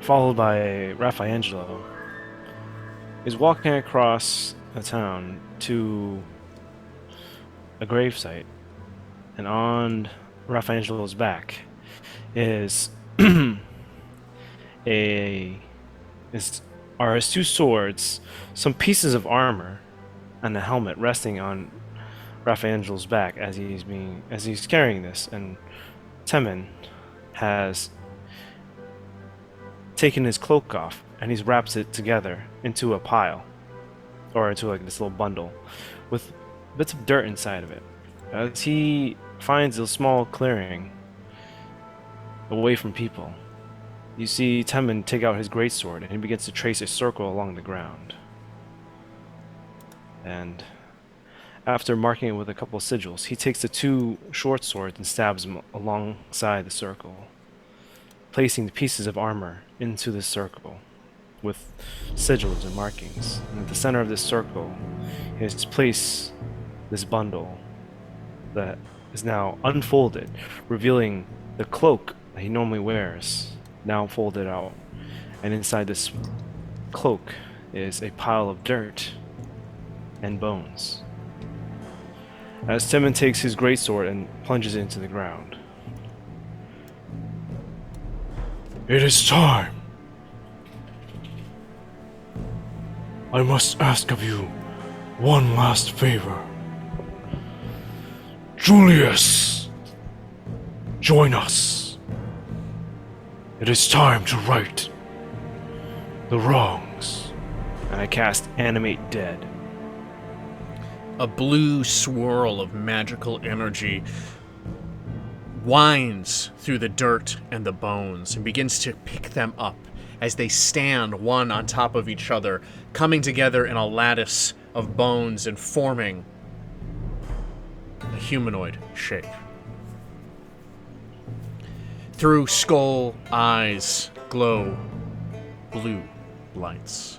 followed by Raffaangelo, is walking across the town to a gravesite, and on Raffaangelo's back is are his two swords, some pieces of armor, and a helmet resting on Raffaangelo's back as he's carrying this, and Temin has taken his cloak off and he's wrapped it together into a pile, or into like this little bundle with bits of dirt inside of it. As he finds a small clearing away from people, you see Temin take out his greatsword and he begins to trace a circle along the ground. And after marking it with a couple of sigils, he takes the two short swords and stabs them alongside the circle, placing the pieces of armor into the circle with sigils and markings. And at the center of this circle, he has placed this bundle that is now unfolded, revealing the cloak that he normally wears, now folded out. And inside this cloak is a pile of dirt and bones. As Temin takes his greatsword and plunges it into the ground. It is time. I must ask of you one last favor. Julius, join us. It is time to right the wrongs. And I cast Animate Dead. A blue swirl of magical energy winds through the dirt and the bones and begins to pick them up as they stand one on top of each other, coming together in a lattice of bones and forming a humanoid shape. Through skull eyes glow blue lights.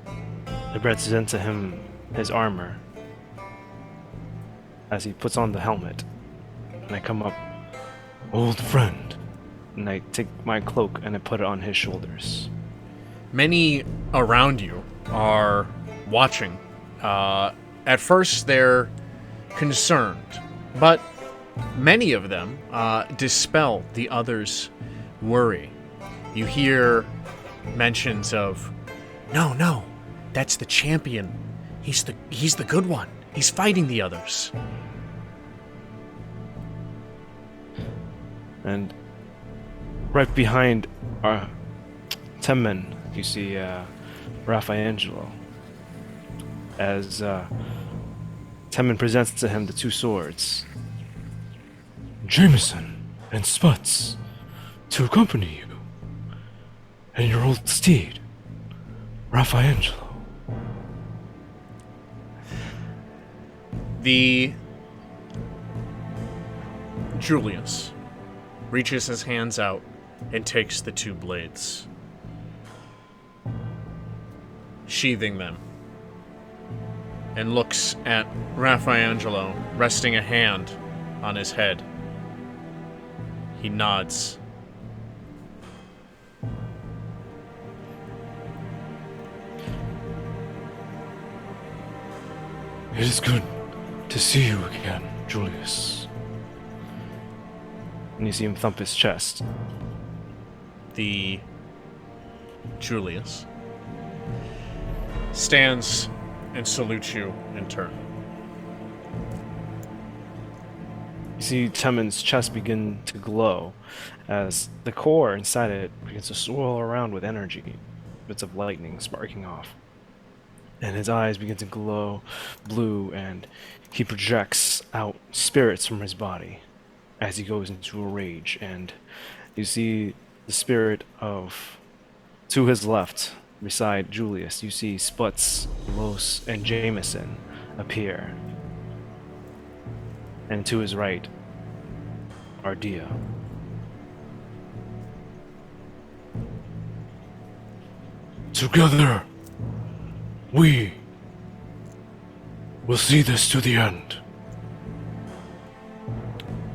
I present to him his armor as he puts on the helmet. And I come up, old friend. And I take my cloak and I put it on his shoulders. Many around you are watching. At first, they're concerned, but many of them dispel the others' worry. You hear mentions of, no, that's the champion. He's the good one. He's fighting the others. And right behind our Temmen, you see Raffaangelo. As Temmen presents to him the two swords. Jameson and Sputs to accompany you, and your old steed, Raffaangelo. The Julius reaches his hands out and takes the two blades, sheathing them, and looks at Raffaangelo, resting a hand on his head. He nods. It is good to see you again, Julius. And you see him thump his chest. The Julius stands and salutes you in turn. You see Temmen's chest begin to glow as the core inside it begins to swirl around with energy, bits of lightning sparking off. And his eyes begin to glow blue, and he projects out spirits from his body as he goes into a rage. And you see the spirit of, to his left, beside Julius, you see Sputs, Los, and Jameson appear. And to his right, Ardea. Together, we will see this to the end.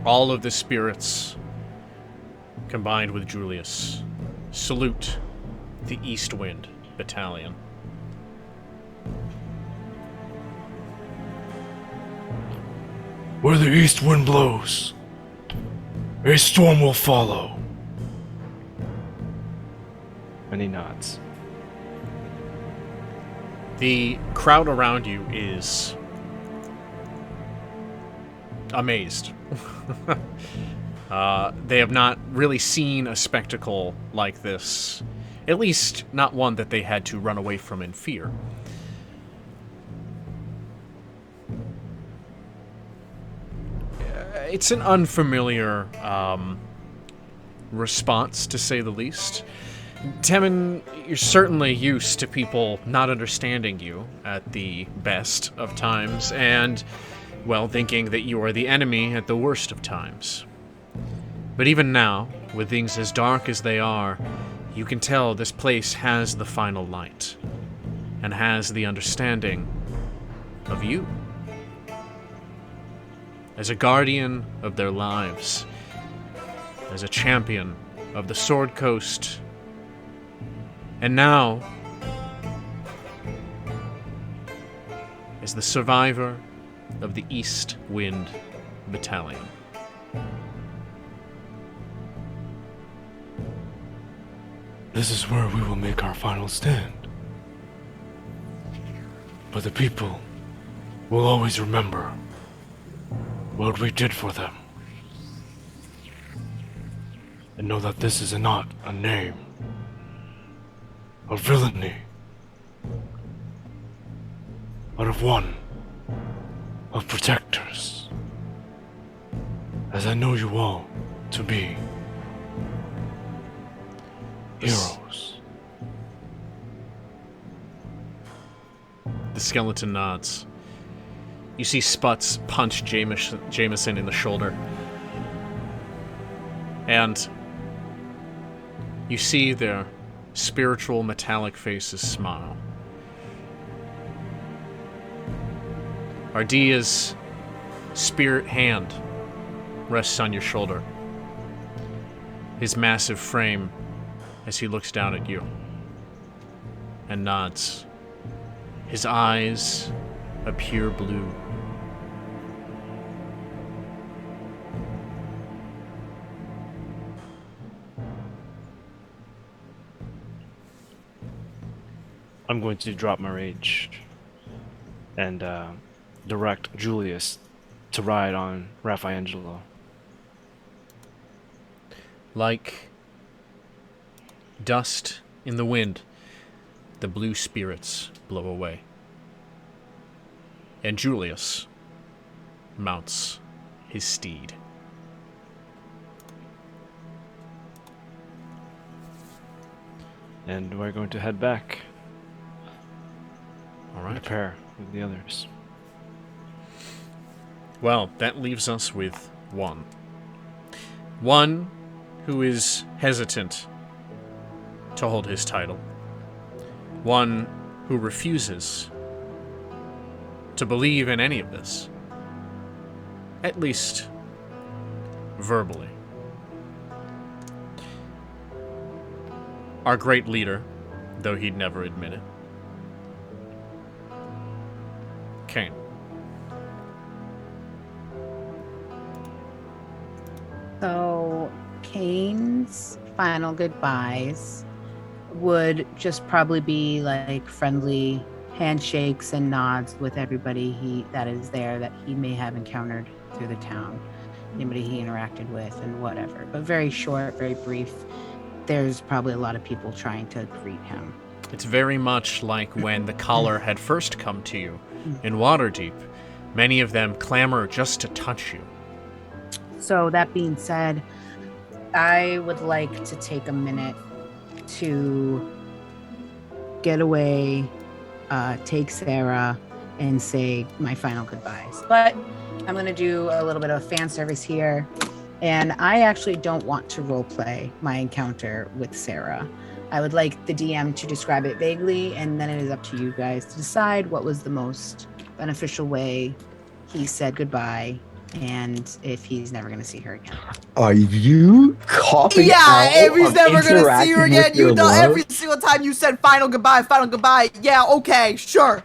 All of the spirits, combined with Julius, salute the East Wind Battalion. Where the east wind blows, a storm will follow. And he nods. The crowd around you is amazed. They have not really seen a spectacle like this. At least, not one that they had to run away from in fear. It's an unfamiliar response, to say the least. Temmen, you're certainly used to people not understanding you at the best of times, and, well, thinking that you are the enemy at the worst of times. But even now, with things as dark as they are, you can tell this place has the final light, and has the understanding of you. As a guardian of their lives, as a champion of the Sword Coast, and now, as the survivor of the East Wind Battalion. This is where we will make our final stand. But the people will always remember what we did for them. And know that this is not a name of villainy, but of one of protectors, as I know you all to be heroes. The skeleton nods. You see Sputs punch Jameson in the shoulder. And you see their spiritual metallic faces smile. Ardia's spirit hand rests on your shoulder. His massive frame as he looks down at you and nods. His eyes a pure blue. I'm going to drop my rage and direct Julius to ride on Raffaangelo. Like dust in the wind, the blue spirits blow away. And Julius mounts his steed. And we're going to head back. All right. Prepare with the others. Well, that leaves us with one. One who is hesitant to hold his title. One who refuses to believe in any of this. At least verbally. Our great leader, though he'd never admit it. Kane. So, Kane's final goodbyes would just probably be like friendly handshakes and nods with everybody that is there that he may have encountered through the town, anybody he interacted with and whatever. But very short, very brief. There's probably a lot of people trying to greet him. It's very much like when the collar had first come to you in Waterdeep. Many of them clamor just to touch you. So that being said, I would like to take a minute to get away, take Sarah, and say my final goodbyes. But I'm going to do a little bit of fan service here. And I actually don't want to roleplay my encounter with Sarah. I would like the DM to describe it vaguely, and then it is up to you guys to decide what was the most beneficial way he said goodbye, and if he's never going to see her again. Are you coughing out if he's of never going to see interacting her again, with you your know, love? every single time you said final goodbye, yeah, okay, sure.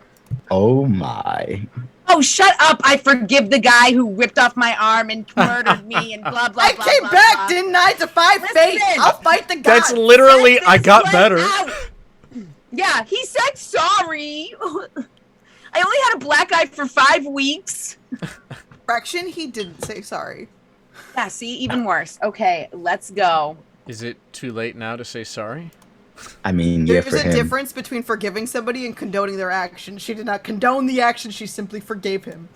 Oh my. Oh, shut up. I forgive the guy who ripped off my arm and murdered me and blah, blah, I blah, came blah, back, blah. didn't I? To fight fate. Listen. I'll fight the guy. That's literally, Set I this got place better. out. Yeah, he said sorry. I only had a black eye for 5 weeks. Correction, he didn't say sorry. Yeah, see, even worse. Okay, let's go. Is it too late now to say sorry? I mean, yeah, There's for a him. difference between forgiving somebody and condoning their action. She did not condone the action, she simply forgave him.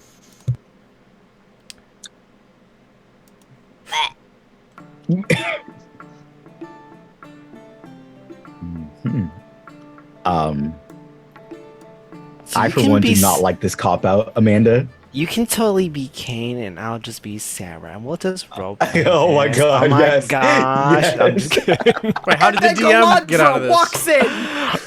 So I you for can one be do not like this cop out, Amanda. You can totally be Kane, and I'll just be Sarah, and we'll just roll. Oh my god! Oh my yes. gosh! Yes. I'm just kidding. Wait, how did the And DM get out of Galadra this? walks in.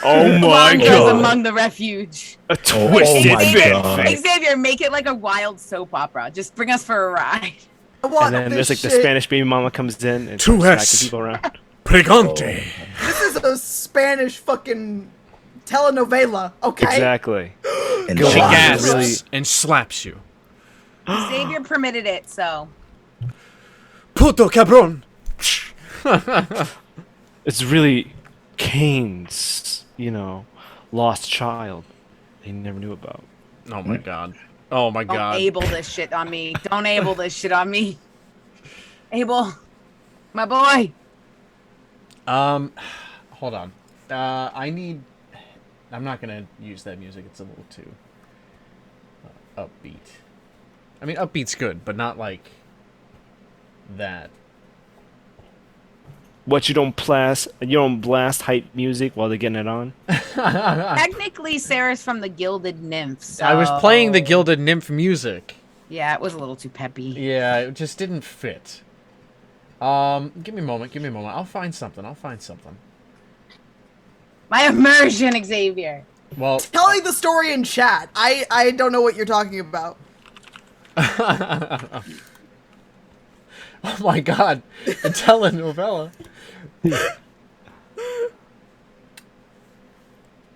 Oh my Wanda's god! among the refuge. A Oh twisted my God. fanfic. Xavier, make it like a wild soap opera. Just bring us for a ride. I want And then this there's like the shit. Spanish baby mama comes in and Two starts S. smacking people around. Pregante. This is a Spanish fucking telenovela, okay? Exactly. And Go She on, gasps really- and slaps you. Xavier permitted it, so. Puto cabron. It's really Kane's, lost child he never knew about. Oh my god. Oh my Don't god. able this shit on me. Don't able this shit on me. Abel, my boy. Hold on. I'm not gonna use that music. It's a little too upbeat. I mean, upbeat's good, but not like that. What, you don't blast hype music while they're getting it on? Technically, Sarah's from the Gilded Nymphs. I was playing the Gilded Nymph music. Yeah, it was a little too peppy. Yeah, it just didn't fit. Give me a moment. Give me a moment. I'll find something. My immersion, Xavier. Well, Telling the story in chat. I don't know what you're talking about. oh my God, a telenovela.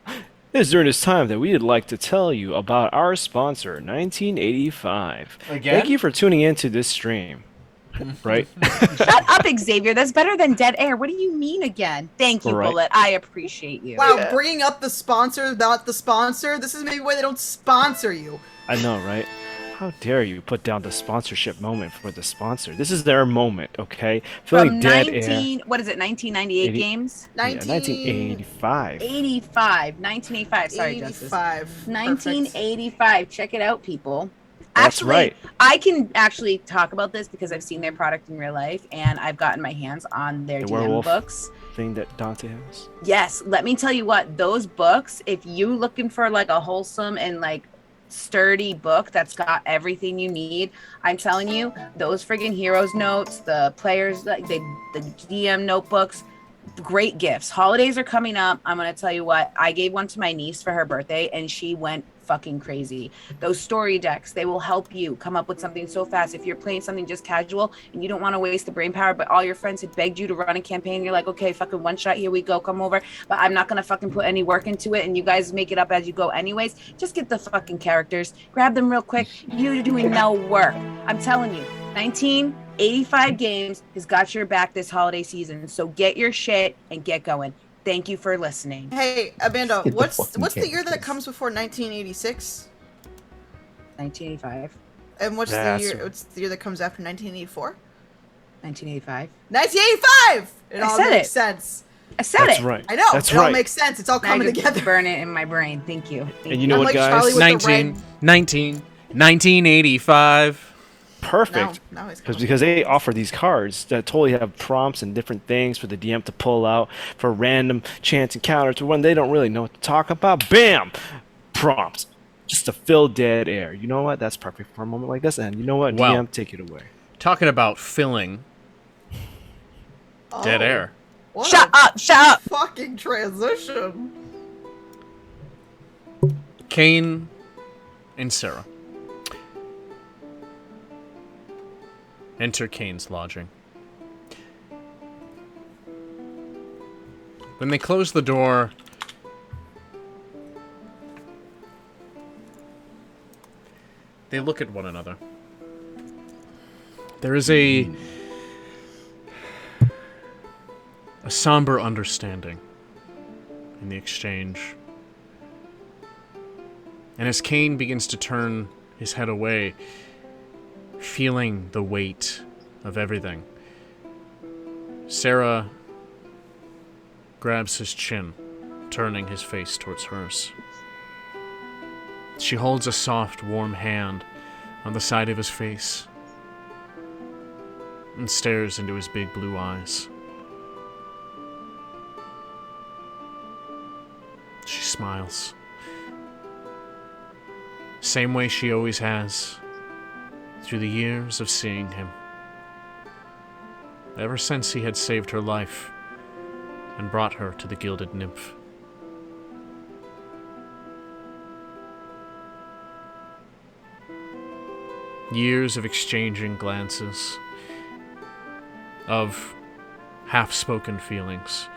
It is during this time that we'd like to tell you about our sponsor, 1985. Again? Thank you for tuning into this stream. Right? Shut up, Xavier. That's better than dead air. What do you mean again? Thank you, Right. Bullet. I appreciate you. Wow, bringing up the sponsor, not the sponsor. This is maybe why they don't sponsor you. I know, right? How dare you put down the sponsorship moment for the sponsor? This is their moment, okay? Feeling From dead 19, air. what is it, 1998 80 games? 1985. 1985. Sorry, Justice. 85. 1985. Check it out, people. That's Actually, right. I can actually talk about this because I've seen their product in real life and I've gotten my hands on their The DM werewolf books. thing that Dante has. Yes, let me tell you what, those books, if you looking for like a wholesome and like sturdy book that's got everything you need, I'm telling you, those friggin' heroes notes, the players, like the DM notebooks, great gifts. Holidays are coming up. I'm gonna tell you what, I gave one to my niece for her birthday and she went fucking crazy. Those story decks, they will help you come up with something so fast. If you're playing something just casual and you don't want to waste the brain power, but all your friends had begged you to run a campaign, you're like, okay, fucking one shot, here we go, come over, but I'm not gonna fucking put any work into it and you guys make it up as you go anyways. Just get the fucking characters, grab them real quick. You're doing no work. I'm telling you, 1985 Games has got your back this holiday season, so get your shit and get going. Thank you for listening. Hey, Amanda, Get the what's fucking the year that characters. comes before 1986? 1985. And what's That's- the year that comes after 1984? 1985. 1985! It I all said makes it. sense. I said That's it. right. I know. That's it all right. makes sense. It's all Now coming I just together. burn it in my brain. Thank you. And you know I'm what, like guys? Charlie with the 1985. Perfect. Now he's Because they offer these cards that totally have prompts and different things for the DM to pull out for random chance encounters to when they don't really know what to talk about. Bam! Prompts. Just to fill dead air. You know what? That's perfect for a moment like this. And you know what? Wow. DM, take it away. Talking about filling dead air. What Shut a up! Shut up! fucking transition. Kane and Sarah enter Kane's lodging. When they close the door, they look at one another. There is a somber understanding in the exchange. And as Kane begins to turn his head away, feeling the weight of everything, Sarah grabs his chin, turning his face towards hers. She holds a soft, warm hand on the side of his face and stares into his big blue eyes. She smiles. Same way she always has through the years of seeing him. Ever since he had saved her life and brought her to the Gilded Nymph. Years of exchanging glances, of half-spoken feelings,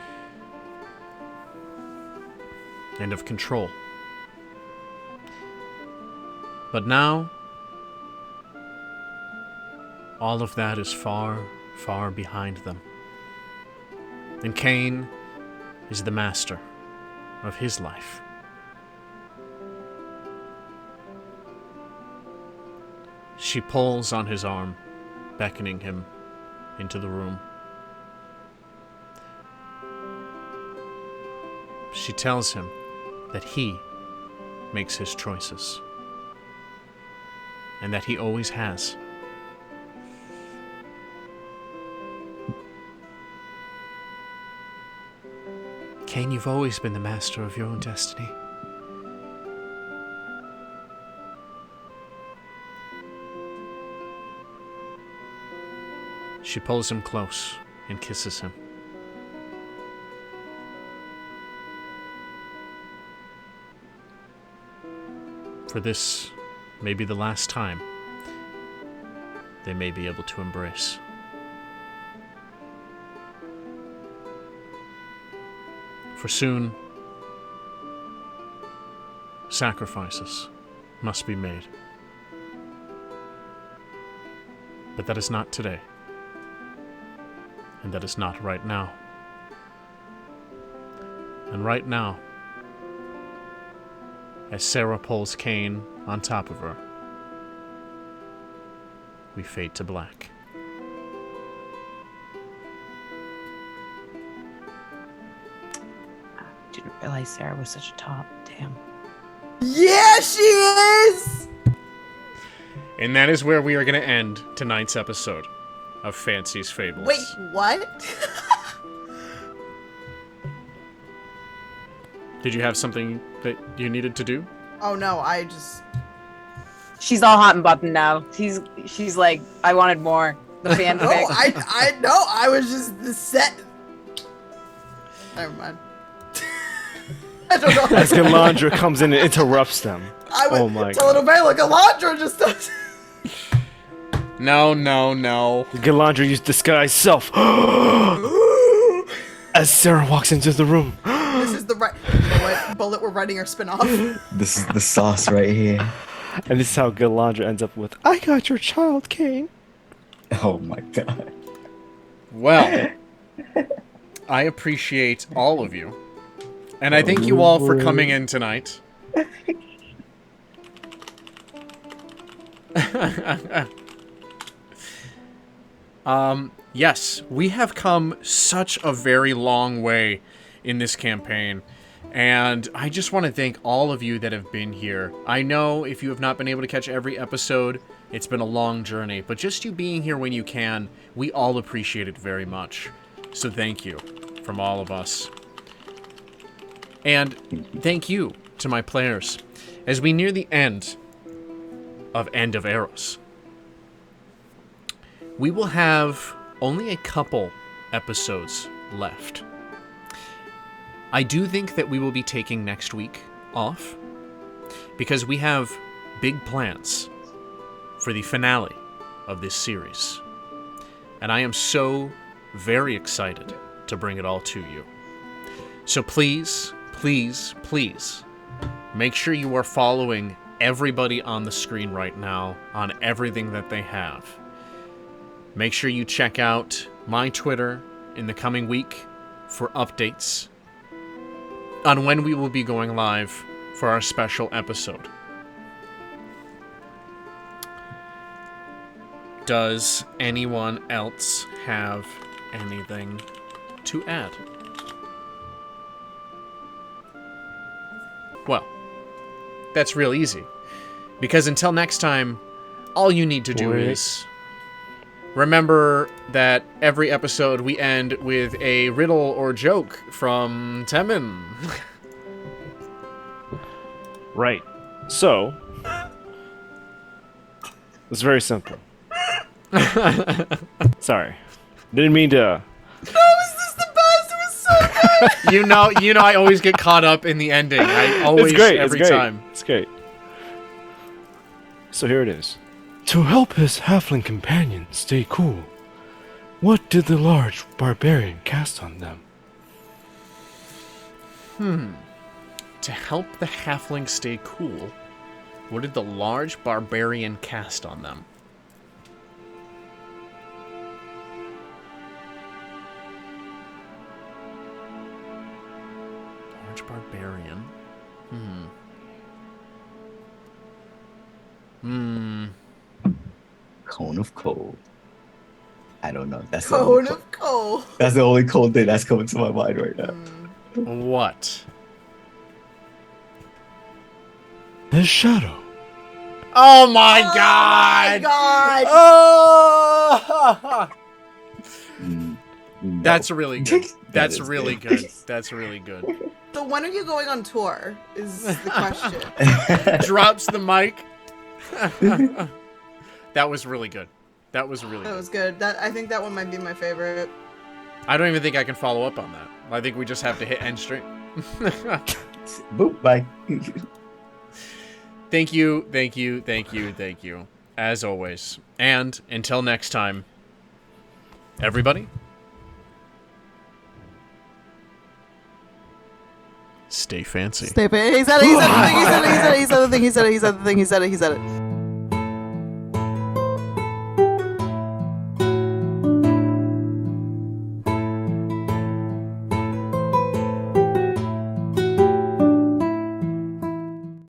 and of control. But now, all of that is far, far behind them. And Kane is the master of his life. She pulls on his arm, beckoning him into the room. She tells him that he makes his choices, and that he always has. Kane, you've always been the master of your own destiny. She pulls him close and kisses him. For this may be the last time they may be able to embrace. For soon, sacrifices must be made. But that is not today. And that is not right now. And right now, as Sarah pulls Cain on top of her, we fade to black. Didn't realize Sarah was such a top. Damn. Yeah, she is! And that is where we are going to end tonight's episode of Fancie's Fables. Wait, what? Did you have something that you needed to do? Oh no, I just... She's all hot and buttoned now. She's like, I wanted more. The fanfic. No, I was just the set. Never mind. I don't know. As Galandra comes in and interrupts them. I would Oh my tell god. it obey like Galandra just does. No. Galandra used disguise self. As Sarah walks into the room. This is the right. You know what? Bullet, we're writing our spin-off. This is the sauce right here. And this is how Galandra ends up with, I got your child, Cain. Oh my god. Well, I appreciate all of you. And I thank you all for coming in tonight. Yes, we have come such a very long way in this campaign. And I just want to thank all of you that have been here. I know if you have not been able to catch every episode, it's been a long journey. But just you being here when you can, we all appreciate it very much. So thank you from all of us. And thank you to my players. As we near the end of Eros, we will have only a couple episodes left. I do think that we will be taking next week off because we have big plans for the finale of this series. And I am so very excited to bring it all to you. So please, make sure you are following everybody on the screen right now on everything that they have. Make sure you check out my Twitter in the coming week for updates on when we will be going live for our special episode. Does anyone else have anything to add? Well, that's real easy. Because until next time, all you need to do is remember that every episode we end with a riddle or joke from Temin. Right. So, it's very simple. Sorry. Didn't mean to... No, is this the best? It was so good! You know I always get caught up in the ending. I always, it's great. every It's great. time. It's great. So here it is. To help his halfling companion stay cool, what did the large barbarian cast on them? To help the halfling stay cool, what did the large barbarian cast on them? Large barbarian. Cone of cold. I don't know. That's Cone of cold. That's the only cold thing that's coming to my mind right now. What? His shadow. Oh my god! God! Oh! No. That's really good. That's really good. That's really good. So when are you going on tour? Is the question. Drops the mic. That was really good. That was really That good. was good. I think that one might be my favorite. I don't even think I can follow up on that. I think we just have to hit end stream. Boop, bye. Thank you, as always. And until next time, everybody, stay fancy. Stay. He said it. He said it. He said it. He said it. He said it. He said it. He said it. He said it. He said it.